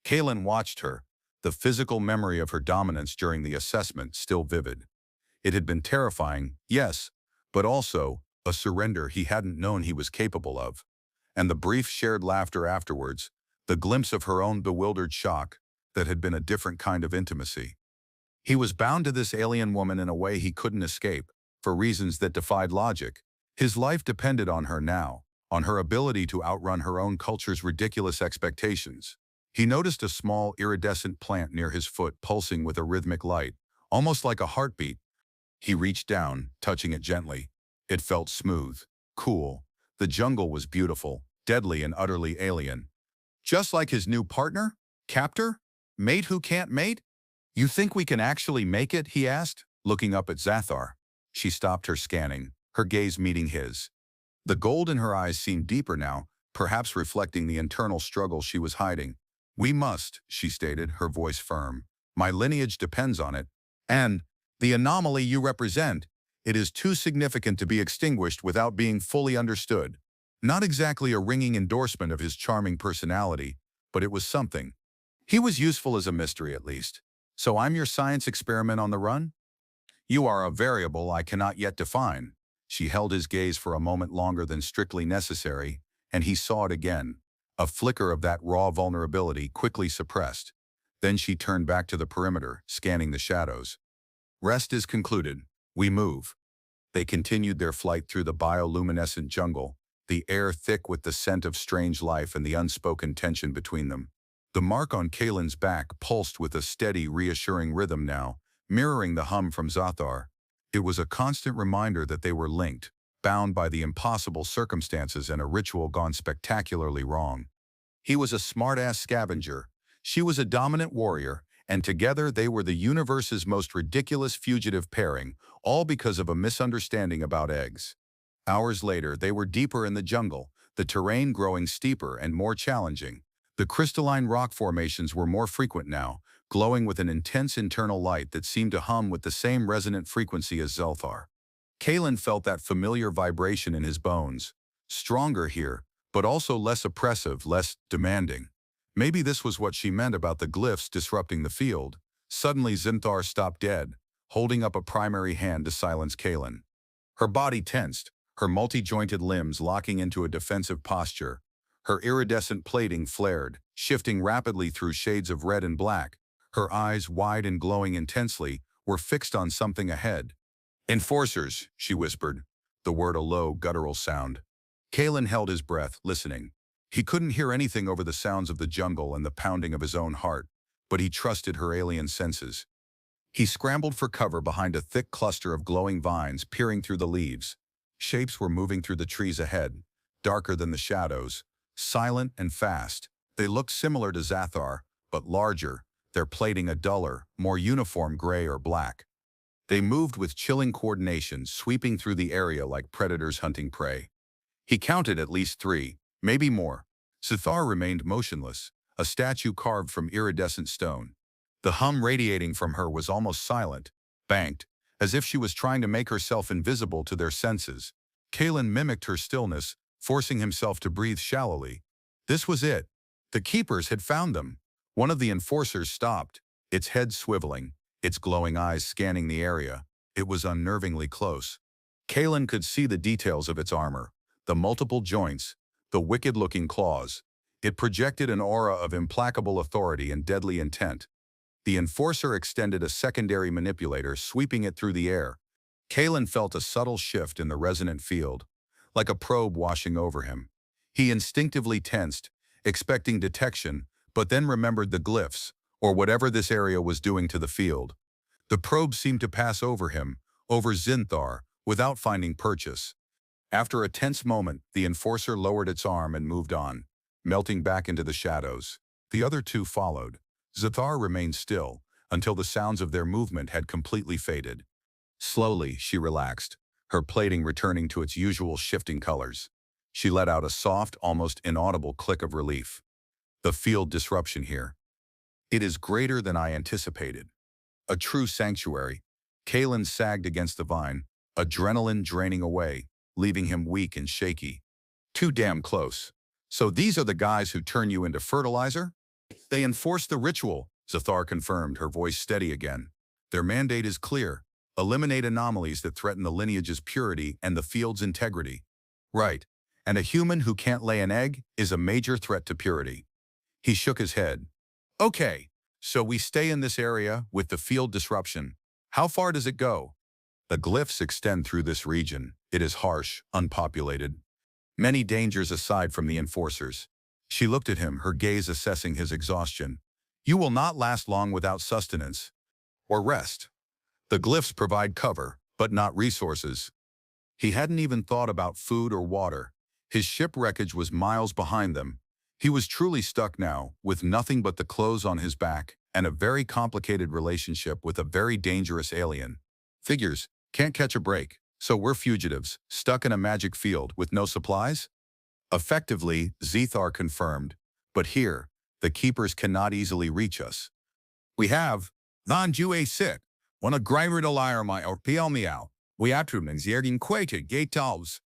Kalen watched her, the physical memory of her dominance during the assessment still vivid. It had been terrifying, yes, but also a surrender he hadn't known he was capable of. And the brief shared laughter afterwards, the glimpse of her own bewildered shock, that had been a different kind of intimacy. He was bound to this alien woman in a way he couldn't escape, for reasons that defied logic. His life depended on her now, on her ability to outrun her own culture's ridiculous expectations. He noticed a small, iridescent plant near his foot pulsing with a rhythmic light, almost like a heartbeat. He reached down, touching it gently. It felt smooth, cool. The jungle was beautiful, deadly and utterly alien. Just like his new partner? Captor? Mate who can't mate? "You think we can actually make it?" he asked, looking up at Xathar. She stopped her scanning, her gaze meeting his. The gold in her eyes seemed deeper now, perhaps reflecting the internal struggle she was hiding. "We must," she stated, her voice firm. "My lineage depends on it. And the anomaly you represent, it is too significant to be extinguished without being fully understood." Not exactly a ringing endorsement of his charming personality, but it was something. He was useful as a mystery, at least. "So I'm your science experiment on the run?" "You are a variable I cannot yet define." She held his gaze for a moment longer than strictly necessary, and he saw it again. A flicker of that raw vulnerability quickly suppressed. Then she turned back to the perimeter, scanning the shadows. "Rest is concluded. We move." They continued their flight through the bioluminescent jungle, the air thick with the scent of strange life and the unspoken tension between them. The mark on Kalen's back pulsed with a steady, reassuring rhythm now, mirroring the hum from Xathar. It was a constant reminder that they were linked, bound by the impossible circumstances and a ritual gone spectacularly wrong. He was a smart-ass scavenger. She was a dominant warrior, and together they were the universe's most ridiculous fugitive pairing, all because of a misunderstanding about eggs. Hours later, they were deeper in the jungle, the terrain growing steeper and more challenging. The crystalline rock formations were more frequent now, glowing with an intense internal light that seemed to hum with the same resonant frequency as Zelthar. Kalen felt that familiar vibration in his bones. Stronger here, but also less oppressive, less demanding. Maybe this was what she meant about the glyphs disrupting the field. Suddenly Zinthar stopped dead, holding up a primary hand to silence Kalen. Her body tensed, her multi-jointed limbs locking into a defensive posture. Her iridescent plating flared, shifting rapidly through shades of red and black. Her eyes, wide and glowing intensely, were fixed on something ahead. "Enforcers," she whispered, the word a low, guttural sound. Kalen held his breath, listening. He couldn't hear anything over the sounds of the jungle and the pounding of his own heart, but he trusted her alien senses. He scrambled for cover behind a thick cluster of glowing vines peering through the leaves. Shapes were moving through the trees ahead, darker than the shadows, silent and fast. They looked similar to Zathar, but larger, their plating a duller, more uniform gray or black. They moved with chilling coordination, sweeping through the area like predators hunting prey. He counted at least 3, maybe more. Zathar remained motionless, a statue carved from iridescent stone. The hum radiating from her was almost silent, banked, as if she was trying to make herself invisible to their senses. Kalen mimicked her stillness, forcing himself to breathe shallowly. This was it. The keepers had found them. One of the enforcers stopped, its head swiveling, its glowing eyes scanning the area. It was unnervingly close. Kalen could see the details of its armor, the multiple joints, the wicked-looking claws. It projected an aura of implacable authority and deadly intent. The enforcer extended a secondary manipulator, sweeping it through the air. Kalen felt a subtle shift in the resonant field, like a probe washing over him. He instinctively tensed, expecting detection, but then remembered the glyphs, or whatever this area was doing to the field. The probe seemed to pass over him, over Zinthar, without finding purchase. After a tense moment, the enforcer lowered its arm and moved on, melting back into the shadows. The other 2 followed. Zathar remained still, until the sounds of their movement had completely faded. Slowly, she relaxed, her plating returning to its usual shifting colors. She let out a soft, almost inaudible click of relief. The field disruption here. It is greater than I anticipated. A true sanctuary. Kalen sagged against the vine, adrenaline draining away, leaving him weak and shaky. Too damn close. So these are the guys who turn you into fertilizer? They enforce the ritual, Zathar confirmed, her voice steady again. Their mandate is clear. Eliminate anomalies that threaten the lineage's purity and the field's integrity. Right. And a human who can't lay an egg is a major threat to purity. He shook his head. Okay, so we stay in this area with the field disruption. How far does it go? The glyphs extend through this region. It is harsh, unpopulated. Many dangers aside from the enforcers. She looked at him, her gaze assessing his exhaustion. You will not last long without sustenance or rest. The glyphs provide cover, but not resources. He hadn't even thought about food or water. His ship wreckage was miles behind them. He was truly stuck now, with nothing but the clothes on his back and a very complicated relationship with a very dangerous alien. Figures, can't catch a break, so we're fugitives, stuck in a magic field with no supplies? Effectively, Zethar confirmed, but here, the keepers cannot easily reach us. We have, non-Jue sit, one a grimer to liar my or peel me out. We atrumens yergin quated gateals.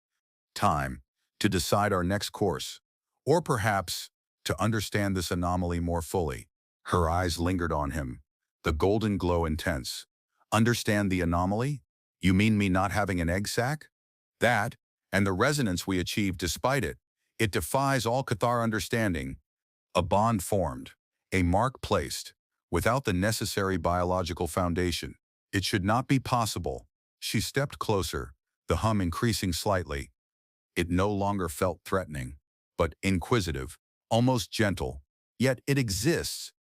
Time to decide our next course, or perhaps to understand this anomaly more fully. Her eyes lingered on him, the golden glow intense. Understand the anomaly? You mean me not having an egg sac? That, and the resonance we achieved despite it. It defies all Cathar understanding. A bond formed, a mark placed, without the necessary biological foundation. It should not be possible. She stepped closer, the hum increasing slightly. It no longer felt threatening, but inquisitive, almost gentle. Yet it exists.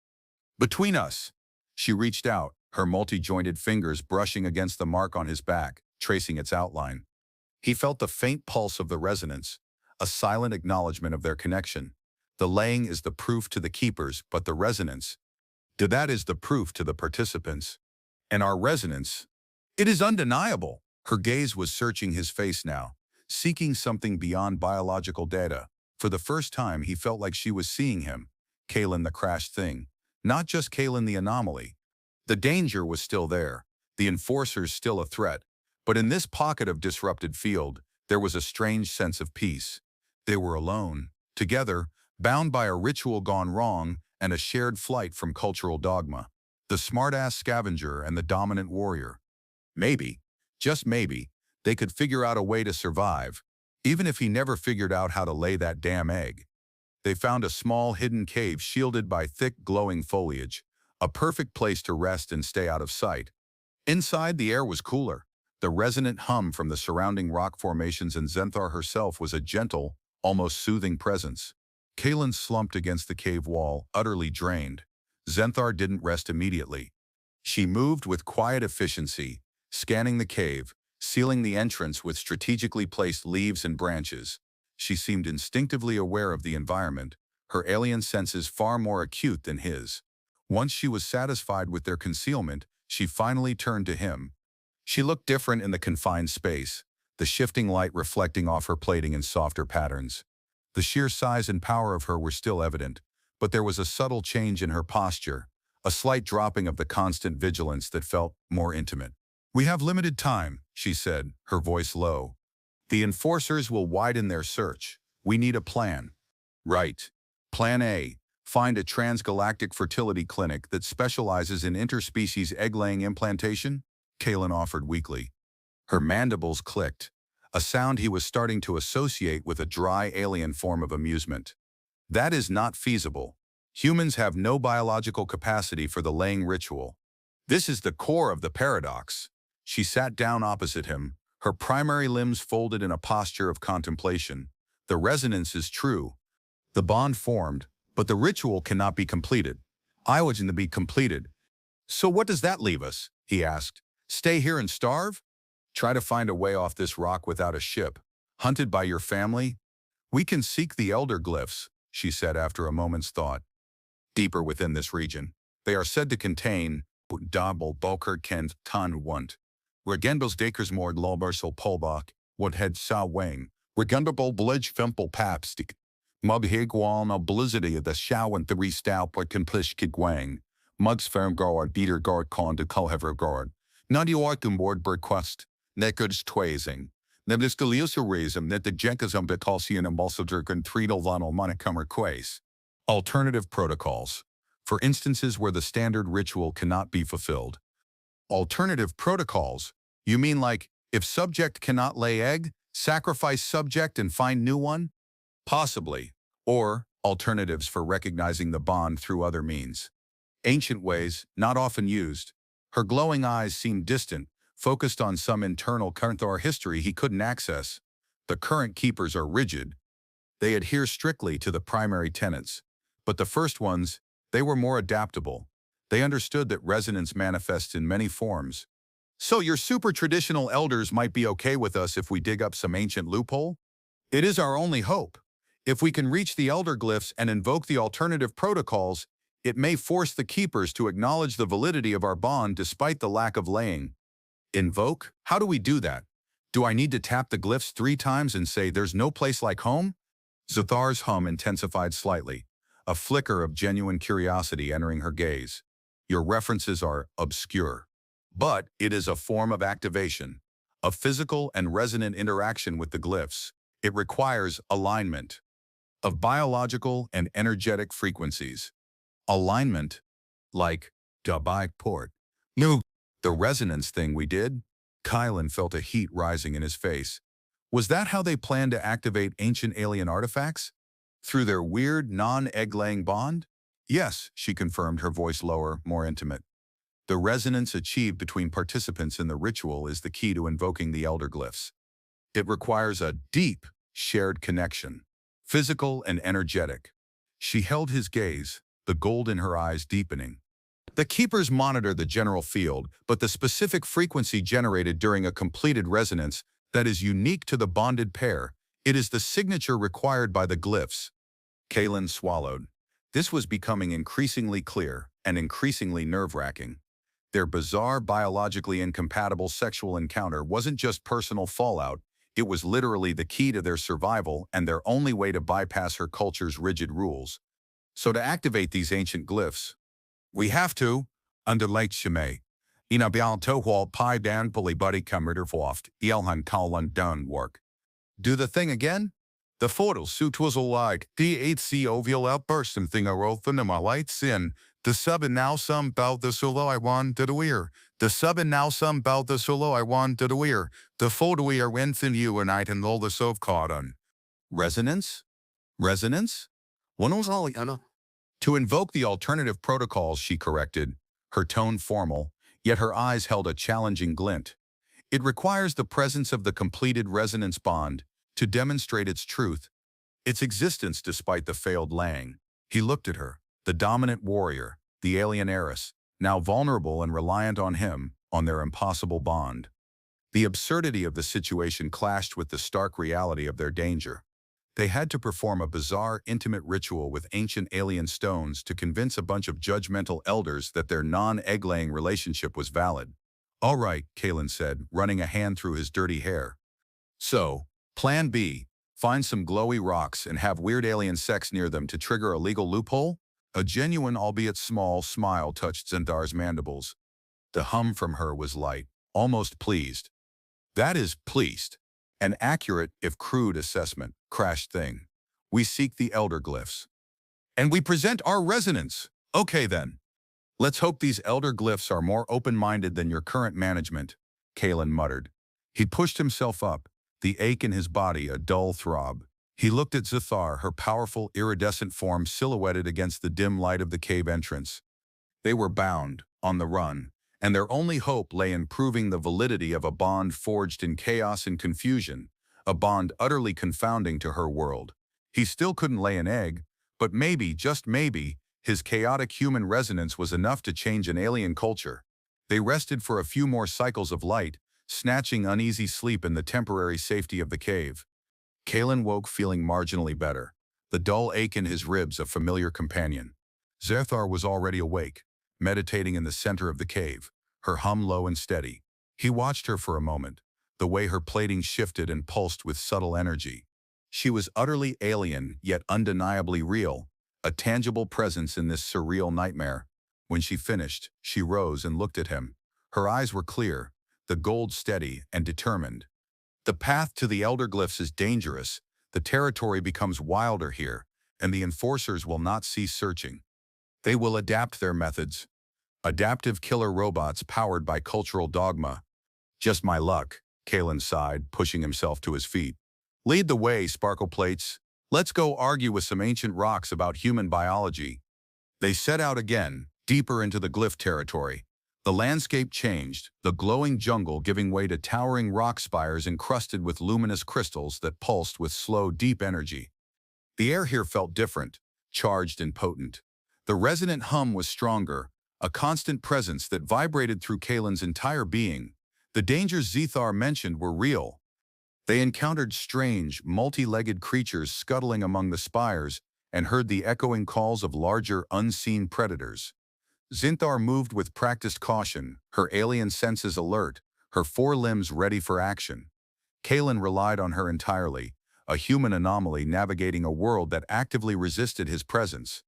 Between us. She reached out, her multi-jointed fingers brushing against the mark on his back, tracing its outline. He felt the faint pulse of the resonance, a silent acknowledgement of their connection. The laying is the proof to the keepers, but the resonance, that is the proof to the participants. And our resonance, it is undeniable. Her gaze was searching his face now, seeking something beyond biological data. For the first time, he felt like she was seeing him. Kalen the crashed thing. not just Kalen the anomaly. The danger was still there, the enforcers still a threat, but in this pocket of disrupted field, there was a strange sense of peace. They were alone, together, bound by a ritual gone wrong and a shared flight from cultural dogma. The smart-ass scavenger and the dominant warrior. Maybe, just maybe, they could figure out a way to survive, even if he never figured out how to lay that damn egg. They found a small hidden cave shielded by thick glowing foliage, a perfect place to rest and stay out of sight. Inside, the air was cooler. The resonant hum from the surrounding rock formations, and Zenthar herself was a gentle, almost soothing presence. Kalen slumped against the cave wall, utterly drained. Zenthar didn't rest immediately. She moved with quiet efficiency, scanning the cave, sealing the entrance with strategically placed leaves and branches. She seemed instinctively aware of the environment, her alien senses far more acute than his. Once she was satisfied with their concealment, she finally turned to him. She looked different in the confined space, the shifting light reflecting off her plating in softer patterns. The sheer size and power of her were still evident, but there was a subtle change in her posture, a slight dropping of the constant vigilance that felt more intimate. "We have limited time," she said, her voice low. "The enforcers will widen their search. We need a plan." "Right. Plan A. Find a transgalactic fertility clinic that specializes in interspecies egg-laying implantation," Kalen offered weakly. Her mandibles clicked, a sound he was starting to associate with a dry alien form of amusement. "That is not feasible. Humans have no biological capacity for the laying ritual. This is the core of the paradox." She sat down opposite him, her primary limbs folded in a posture of contemplation. "The resonance is true. The bond formed, but the ritual cannot be completed. I wasn't to be completed. So what does that leave us?" he asked. "Stay here and starve? Try to find a way off this rock without a ship, hunted by your family? We can seek the elder glyphs," she said after a moment's thought. "Deeper within this region. They are said to contain double boker kent tan want. Regenbels dakersmoord lobersel polbach, what head sa wang. Regenbel bledge fempel papstik. Mubhigwal no blizzity of the show and three stout but complish kigwang. Mugs firm guard beater guard con de kohever guard. Nadi orkum board berquest. Nekers twazing. Neblis deliosurism that the jenkasum betalsian embalsadurkan tredal vanal monocomer quays. Alternative protocols. For instances where the standard ritual cannot be fulfilled. Alternative protocols? You mean like, if subject cannot lay egg, sacrifice subject and find new one? Possibly. Or alternatives for recognizing the bond through other means. Ancient ways, not often used. Her glowing eyes seemed distant, focused on some internal Karnthar history he couldn't access. The current keepers are rigid. They adhere strictly to the primary tenets. But the first ones, they were more adaptable. They understood that resonance manifests in many forms. "So your super traditional elders might be okay with us if we dig up some ancient loophole?" "It is our only hope. If we can reach the elder glyphs and invoke the alternative protocols, it may force the keepers to acknowledge the validity of our bond despite the lack of laying." "Invoke? How do we do that? Do I need to tap the glyphs 3 times and say there's no place like home?" Zathar's hum intensified slightly, a flicker of genuine curiosity entering her gaze. "Your references are obscure. But it is a form of activation, a physical and resonant interaction with the glyphs. It requires alignment of biological and energetic frequencies. Alignment, like Dubai port. No, the resonance thing we did?" Kylan felt a heat rising in his face. Was that how they planned to activate ancient alien artifacts? Through their weird, non-egg-laying bond? "Yes," she confirmed, her voice lower, more intimate. "The resonance achieved between participants in the ritual is the key to invoking the elder glyphs. It requires a deep, shared connection, physical and energetic." She held his gaze, the gold in her eyes deepening. "The keepers monitor the general field, but the specific frequency generated during a completed resonance that is unique to the bonded pair, it is the signature required by the glyphs." Kalen swallowed. This was becoming increasingly clear and increasingly nerve-wracking. Their bizarre, biologically incompatible sexual encounter wasn't just personal fallout, it was literally the key to their survival and their only way to bypass her culture's rigid rules. So to activate these ancient glyphs, We have to, under Lake Chimay. Inabial tohwal pi dan bully buddy kamrider voft, elhan kaulan done work. Do the thing again? The photo suit was alike. The ovil outburst and thing I wrote the my lights in. The sub and now some bout the solo I want to the weir. The sub and now some bout the solo I want to the weir. The photo we are within you and I and all the sov caught on. Resonance? Resonance? One was all to invoke the alternative protocols, she corrected, her tone formal, yet her eyes held a challenging glint. It requires the presence of the completed resonance bond to demonstrate its truth, its existence despite the failed laying. He looked at her, the dominant warrior, the alien heiress, now vulnerable and reliant on him, on their impossible bond. The absurdity of the situation clashed with the stark reality of their danger. They had to perform a bizarre, intimate ritual with ancient alien stones to convince a bunch of judgmental elders that their non-egg-laying relationship was valid. All right, Kalen said, running a hand through his dirty hair. So, Plan B, find some glowy rocks and have weird alien sex near them to trigger a legal loophole? A genuine, albeit small, smile touched Zendar's mandibles. The hum from her was light, almost pleased. That is, pleased. An accurate, if crude, assessment, crashed thing. We seek the elder glyphs. And we present our resonance. Okay then. Let's hope these elder glyphs are more open-minded than your current management, Kalen muttered. He pushed himself up, the ache in his body a dull throb. He looked at Zathar, her powerful, iridescent form silhouetted against the dim light of the cave entrance. They were bound, on the run, and their only hope lay in proving the validity of a bond forged in chaos and confusion, a bond utterly confounding to her world. He still couldn't lay an egg, but maybe, just maybe, his chaotic human resonance was enough to change an alien culture. They rested for a few more cycles of light, snatching uneasy sleep in the temporary safety of the cave. Kalen woke feeling marginally better, the dull ache in his ribs a familiar companion. Zathar was already awake, meditating in the center of the cave, her hum low and steady. He watched her for a moment, the way her plating shifted and pulsed with subtle energy. She was utterly alien, yet undeniably real, a tangible presence in this surreal nightmare. When she finished, she rose and looked at him. Her eyes were clear, the gold steady and determined. The path to the elder glyphs is dangerous, the territory becomes wilder here, and the enforcers will not cease searching. They will adapt their methods. Adaptive killer robots powered by cultural dogma. Just my luck, Kalen sighed, pushing himself to his feet. Lead the way, Sparkle Plates. Let's go argue with some ancient rocks about human biology. They set out again, deeper into the glyph territory. The landscape changed, the glowing jungle giving way to towering rock spires encrusted with luminous crystals that pulsed with slow, deep energy. The air here felt different, charged and potent. The resonant hum was stronger, a constant presence that vibrated through Kalen's entire being. The dangers Zathar mentioned were real. They encountered strange, multi-legged creatures scuttling among the spires and heard the echoing calls of larger, unseen predators. Zinthar moved with practiced caution, her alien senses alert, her four limbs ready for action. Kalen relied on her entirely, a human anomaly navigating a world that actively resisted his presence.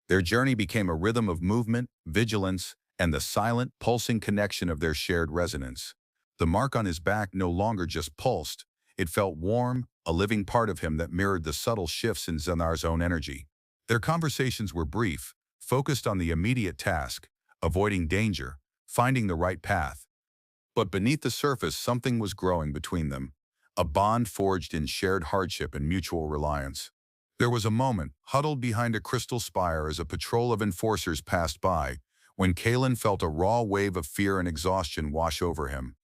Their journey became a rhythm of movement, vigilance, and the silent, pulsing connection of their shared resonance. The mark on his back no longer just pulsed, it felt warm, a living part of him that mirrored the subtle shifts in Zanar's own energy. Their conversations were brief, focused on the immediate task, avoiding danger, finding the right path. But beneath the surface, something was growing between them, a bond forged in shared hardship and mutual reliance. There was a moment, huddled behind a crystal spire as a patrol of enforcers passed by, when Kalen felt a raw wave of fear and exhaustion wash over him.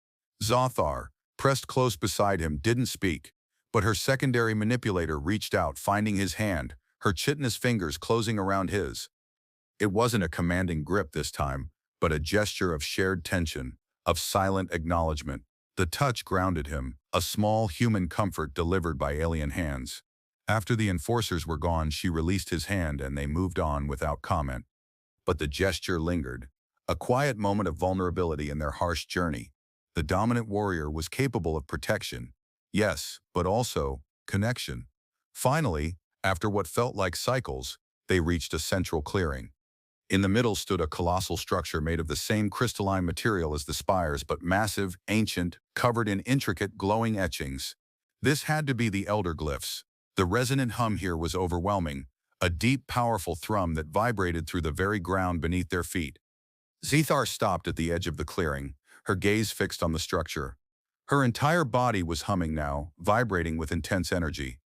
Zathar, pressed close beside him, didn't speak, but her secondary manipulator reached out, finding his hand, her chitinous fingers closing around his. It wasn't a commanding grip this time, but a gesture of shared tension, of silent acknowledgement. The touch grounded him, a small human comfort delivered by alien hands. After the enforcers were gone, she released his hand and they moved on without comment. But the gesture lingered, a quiet moment of vulnerability in their harsh journey. The dominant warrior was capable of protection, yes, but also connection. Finally, after what felt like cycles, they reached a central clearing. In the middle stood a colossal structure made of the same crystalline material as the spires, but massive, ancient, covered in intricate, glowing etchings. This had to be the elder glyphs. The resonant hum here was overwhelming, a deep, powerful thrum that vibrated through the very ground beneath their feet. Zethar stopped at the edge of the clearing, her gaze fixed on the structure. Her entire body was humming now, vibrating with intense energy.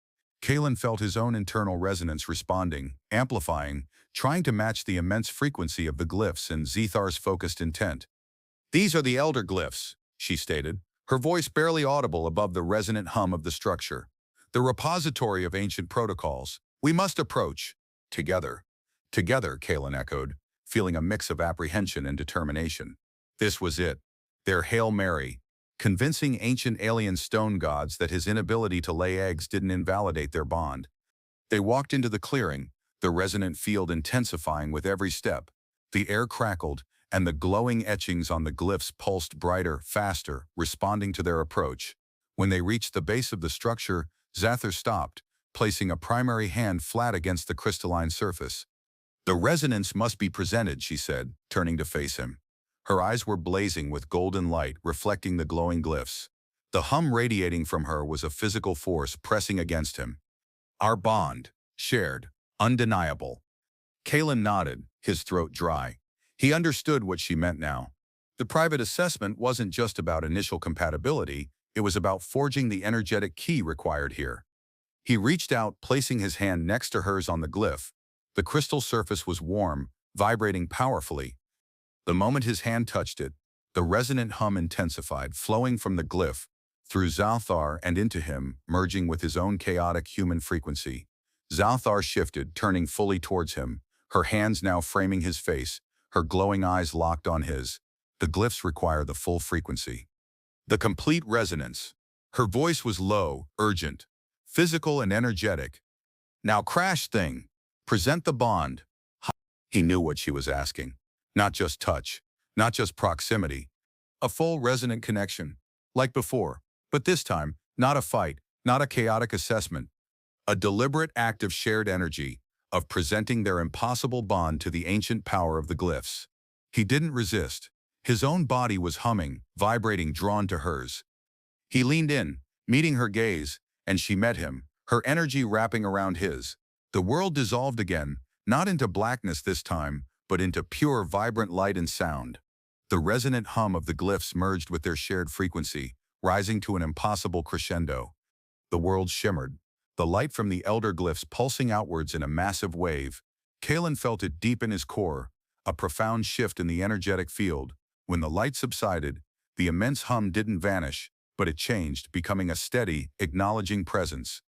Kalen felt his own internal resonance responding, amplifying, trying to match the immense frequency of the glyphs and Zethar's focused intent. "These are the elder glyphs," she stated, her voice barely audible above the resonant hum of the structure. "The repository of ancient protocols. We must approach." "Together." "Together," Kalen echoed, feeling a mix of apprehension and determination. This was it. Their Hail Mary, convincing ancient alien stone gods that his inability to lay eggs didn't invalidate their bond. They walked into the clearing, the resonant field intensifying with every step. The air crackled, and the glowing etchings on the glyphs pulsed brighter, faster, responding to their approach. When they reached the base of the structure, Zethar stopped, placing a primary hand flat against the crystalline surface. "The resonance must be presented," she said, turning to face him. Her eyes were blazing with golden light, reflecting the glowing glyphs. The hum radiating from her was a physical force pressing against him. "Our bond, shared, undeniable." Kalen nodded, his throat dry. He understood what she meant now. The private assessment wasn't just about initial compatibility, it was about forging the energetic key required here. He reached out, placing his hand next to hers on the glyph. The crystal surface was warm, vibrating powerfully. The moment his hand touched it, the resonant hum intensified, flowing from the glyph, through Zalthar and into him, merging with his own chaotic human frequency. Zalthar shifted, turning fully towards him, her hands now framing his face, her glowing eyes locked on his. The glyphs require the full frequency. The complete resonance. Her voice was low, urgent, physical and energetic. "Now crash thing. Present the bond." He knew what she was asking. Not just touch, not just proximity. A full resonant connection, like before, but this time, not a fight, not a chaotic assessment. A deliberate act of shared energy, of presenting their impossible bond to the ancient power of the glyphs. He didn't resist. His own body was humming, vibrating, drawn to hers. He leaned in, meeting her gaze, and she met him, her energy wrapping around his. The world dissolved again, not into blackness this time, but into pure, vibrant light and sound. The resonant hum of the glyphs merged with their shared frequency, rising to an impossible crescendo. The world shimmered, the light from the elder glyphs pulsing outwards in a massive wave. Kalen felt it deep in his core, a profound shift in the energetic field. When the light subsided, the immense hum didn't vanish, but it changed, becoming a steady, acknowledging presence.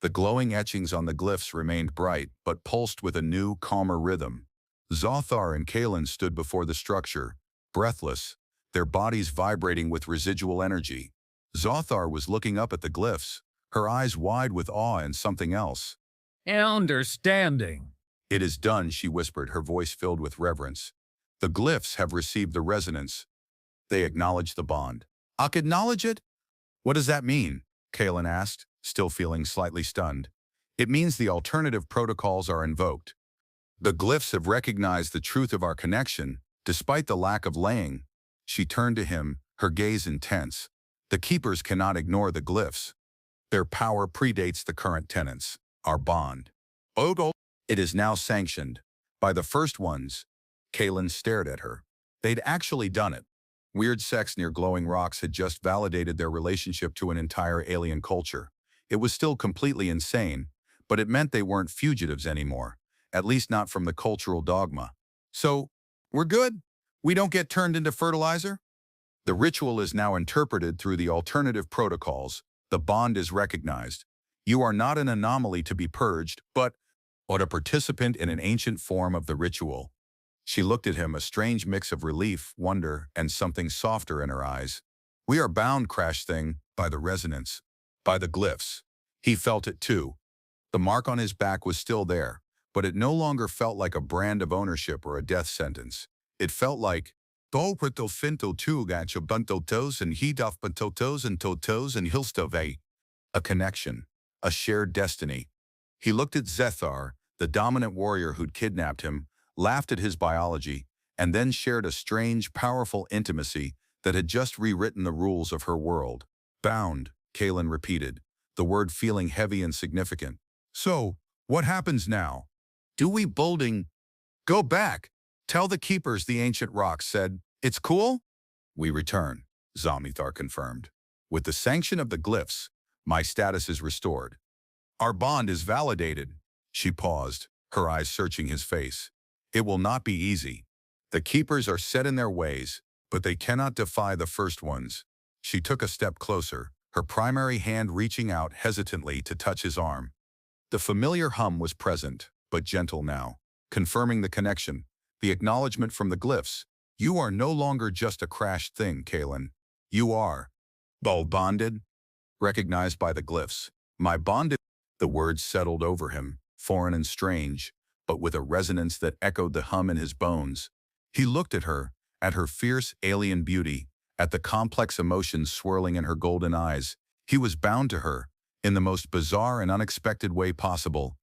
The glowing etchings on the glyphs remained bright, but pulsed with a new, calmer rhythm. Zothar and Kalen stood before the structure, breathless, their bodies vibrating with residual energy. Zothar was looking up at the glyphs, her eyes wide with awe and something else.
Understanding.
"It is done," she whispered, her voice filled with reverence. "The glyphs have received the resonance. They acknowledge the bond." "Acknowledge it? What does that mean?" Kalen asked, still feeling slightly stunned. "It means the alternative protocols are invoked. The glyphs have recognized the truth of our connection, despite the lack of laying." She turned to him, her gaze intense. "The keepers cannot ignore the glyphs. Their power predates the current tenants, our bond. Ogo, it is now sanctioned. By the first ones." Kalen stared at her. They'd actually done it. Weird sex near glowing rocks had just validated their relationship to an entire alien culture. It was still completely insane, but it meant they weren't fugitives anymore, at least not from the cultural dogma. "So, we're good? We don't get turned into fertilizer?" "The ritual is now interpreted through the alternative protocols. The bond is recognized. You are not an anomaly to be purged, but a participant in an ancient form of the ritual." She looked at him, a strange mix of relief, wonder, and something softer in her eyes. "We are bound, Crash Thing, by the resonance, by the glyphs." He felt it too. The mark on his back was still there, but it no longer felt like a brand of ownership or a death sentence. It felt like "Dolperto finto tugacho buntotos and hidaf buntotos and totos and hilstove." A connection, a shared destiny. He looked at Zethar, the dominant warrior who'd kidnapped him, laughed at his biology, and then shared a strange, powerful intimacy that had just rewritten the rules of her world. Bound, Kaelin repeated, the word feeling heavy and significant. So, what happens now? Do we building? Go back. Tell the keepers, the ancient rock said. It's cool? We return, Zamithar confirmed. With the sanction of the glyphs, my status is restored. Our bond is validated. She paused, her eyes searching his face. It will not be easy. The keepers are set in their ways, but they cannot defy the first ones. She took a step closer, her primary hand reaching out hesitantly to touch his arm. The familiar hum was present, but gentle now, confirming the connection, the acknowledgement from the glyphs. You are no longer just a crashed thing, Kaelin. You are bonded, recognized by the glyphs. My bonded. The words settled over him, foreign and strange, but with a resonance that echoed the hum in his bones. He looked at her fierce alien beauty, at the complex emotions swirling in her golden eyes. He was bound to her, in the most bizarre and unexpected way possible.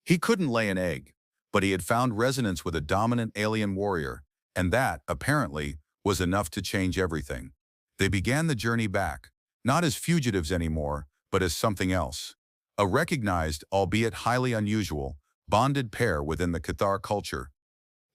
He couldn't lay an egg, but he had found resonance with a dominant alien warrior, and that, apparently, was enough to change everything. They began the journey back, not as fugitives anymore, but as something else. A recognized, albeit highly unusual, bonded pair within the Cathar culture.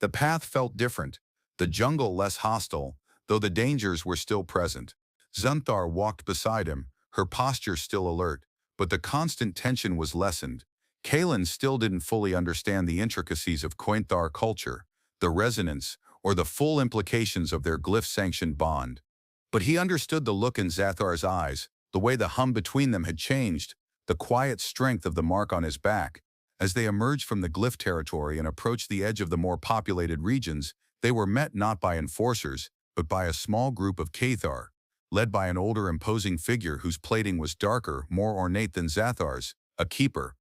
The path felt different, the jungle less hostile, though the dangers were still present. Xanthar walked beside him, her posture still alert, but the constant tension was lessened. Kaelin still didn't fully understand the intricacies of Cointhar culture, the resonance, or the full implications of their glyph-sanctioned bond. But he understood the look in Xathar's eyes, the way the hum between them had changed, the quiet strength of the mark on his back. As they emerged from the glyph territory and approached the edge of the more populated regions, they were met not by enforcers, but by a small group of Cathar, led by an older imposing figure whose plating was darker, more ornate than Xathar's, a keeper.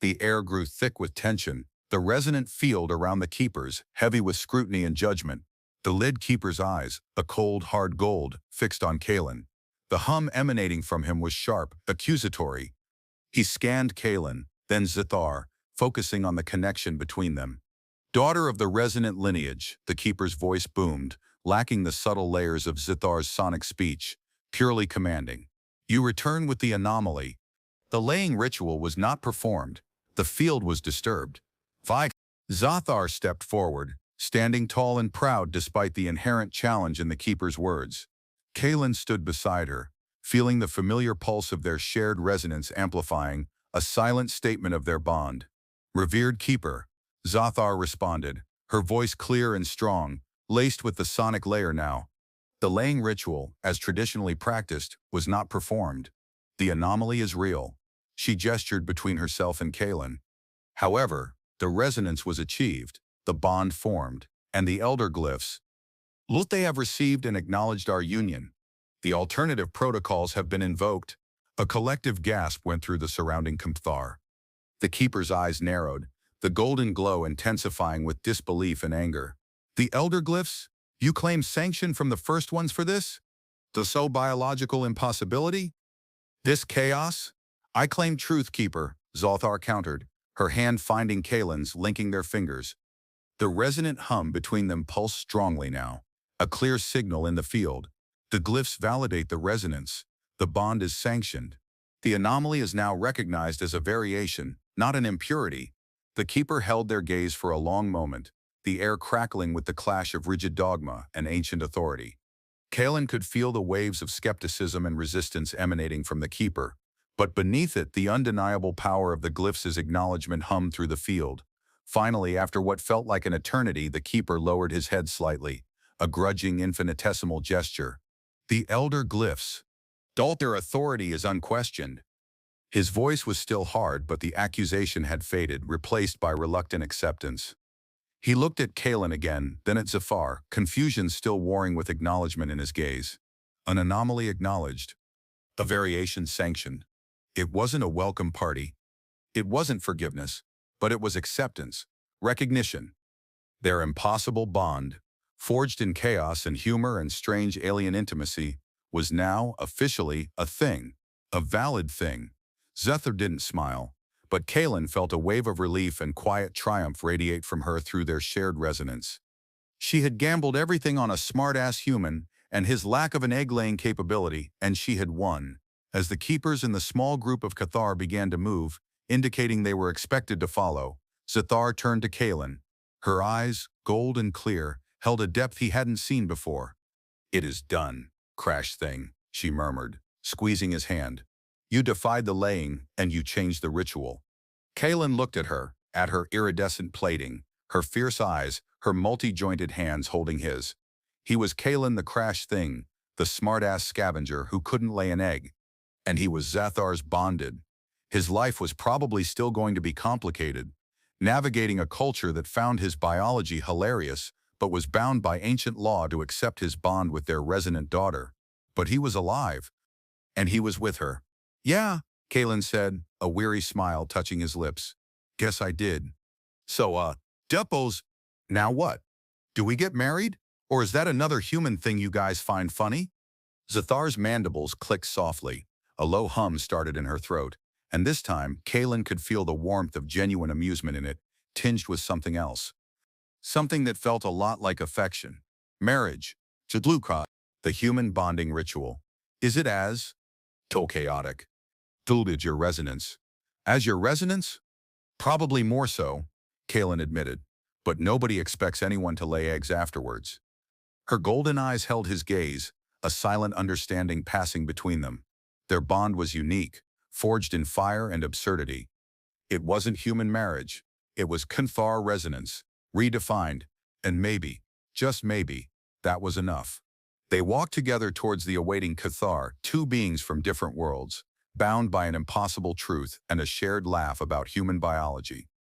The air grew thick with tension, the resonant field around the keepers, heavy with scrutiny and judgment. The lid keeper's eyes, a cold, hard gold, fixed on Kaelin. The hum emanating from him was sharp, accusatory. He scanned Kaelin, then Xathar, focusing on the connection between them. Daughter of the resonant lineage, the keeper's voice boomed, lacking the subtle layers of Xathar's sonic speech, purely commanding. You return with the anomaly. The laying ritual was not performed. The field was disturbed. Xathar stepped forward, standing tall and proud despite the inherent challenge in the keeper's words. Kaelin stood beside her, feeling the familiar pulse of their shared resonance amplifying, a silent statement of their bond. Revered keeper, Xathar responded, her voice clear and strong, laced with the sonic layer now. The laying ritual, as traditionally practiced, was not performed. The anomaly is real. She gestured between herself and Kaelin. However, the resonance was achieved, the bond formed, and the elder glyphs. Look, they have received and acknowledged our union. The alternative protocols have been invoked. A collective gasp went through the surrounding Cathar. The keeper's eyes narrowed, the golden glow intensifying with disbelief and anger. The elder glyphs? You claim sanction from the first ones for this? The so biological impossibility? This chaos? I claim truth, keeper, Xathar countered, her hand finding Kaelin's, linking their fingers. The resonant hum between them pulsed strongly now, a clear signal in the field. The glyphs validate the resonance. The bond is sanctioned. The anomaly is now recognized as a variation, not an impurity. The keeper held their gaze for a long moment, the air crackling with the clash of rigid dogma and ancient authority. Kaelin could feel the waves of skepticism and resistance emanating from the keeper, but beneath it the undeniable power of the glyphs' acknowledgement hummed through the field. Finally, after what felt like an eternity, the keeper lowered his head slightly, a grudging infinitesimal gesture. The elder glyphs. Their authority is unquestioned. His voice was still hard, but the accusation had faded, replaced by reluctant acceptance. He looked at Kaelin again, then at Xathar, confusion still warring with acknowledgement in his gaze. An anomaly acknowledged. A variation sanctioned. It wasn't a welcome party. It wasn't forgiveness, but it was acceptance, recognition. Their impossible bond, forged in chaos and humor and strange alien intimacy, was now, officially, a thing, a valid thing. Xathar didn't smile, but Kaelin felt a wave of relief and quiet triumph radiate from her through their shared resonance. She had gambled everything on a smart-ass human and his lack of an egg-laying capability, and she had won. As the keepers in the small group of Cathar began to move, indicating they were expected to follow, Zathar turned to Kaelin. Her eyes, gold and clear, held a depth he hadn't seen before. "It is done, crash thing," she murmured, squeezing his hand. "You defied the laying, and you changed the ritual." Kaelin looked at her iridescent plating, her fierce eyes, her multi-jointed hands holding his. He was Kaelin the crash thing, the smart-ass scavenger who couldn't lay an egg. And he was Zathar's bonded. His life was probably still going to be complicated, navigating a culture that found his biology hilarious but was bound by ancient law to accept his bond with their resonant daughter. But he was alive, and he was with her. "Yeah," Kaelin said, a weary smile touching his lips. "Guess I did." "So, Depots, now what? Do we get married? Or is that another human thing you guys find funny?" Zathar's mandibles clicked softly. A low hum started in her throat, and this time Kaelin could feel the warmth of genuine amusement in it, tinged with something else. Something that felt a lot like affection. Marriage. Chadluka, the human bonding ritual. Is it as chaotic? Did your resonance. As your resonance? Probably more so, Kaelin admitted, but nobody expects anyone to lay eggs afterwards. Her golden eyes held his gaze, a silent understanding passing between them. Their bond was unique, forged in fire and absurdity. It wasn't human marriage. It was Cathar resonance, redefined, and maybe, just maybe, that was enough. They walked together towards the awaiting Cathar, two beings from different worlds, bound by an impossible truth and a shared laugh about human biology.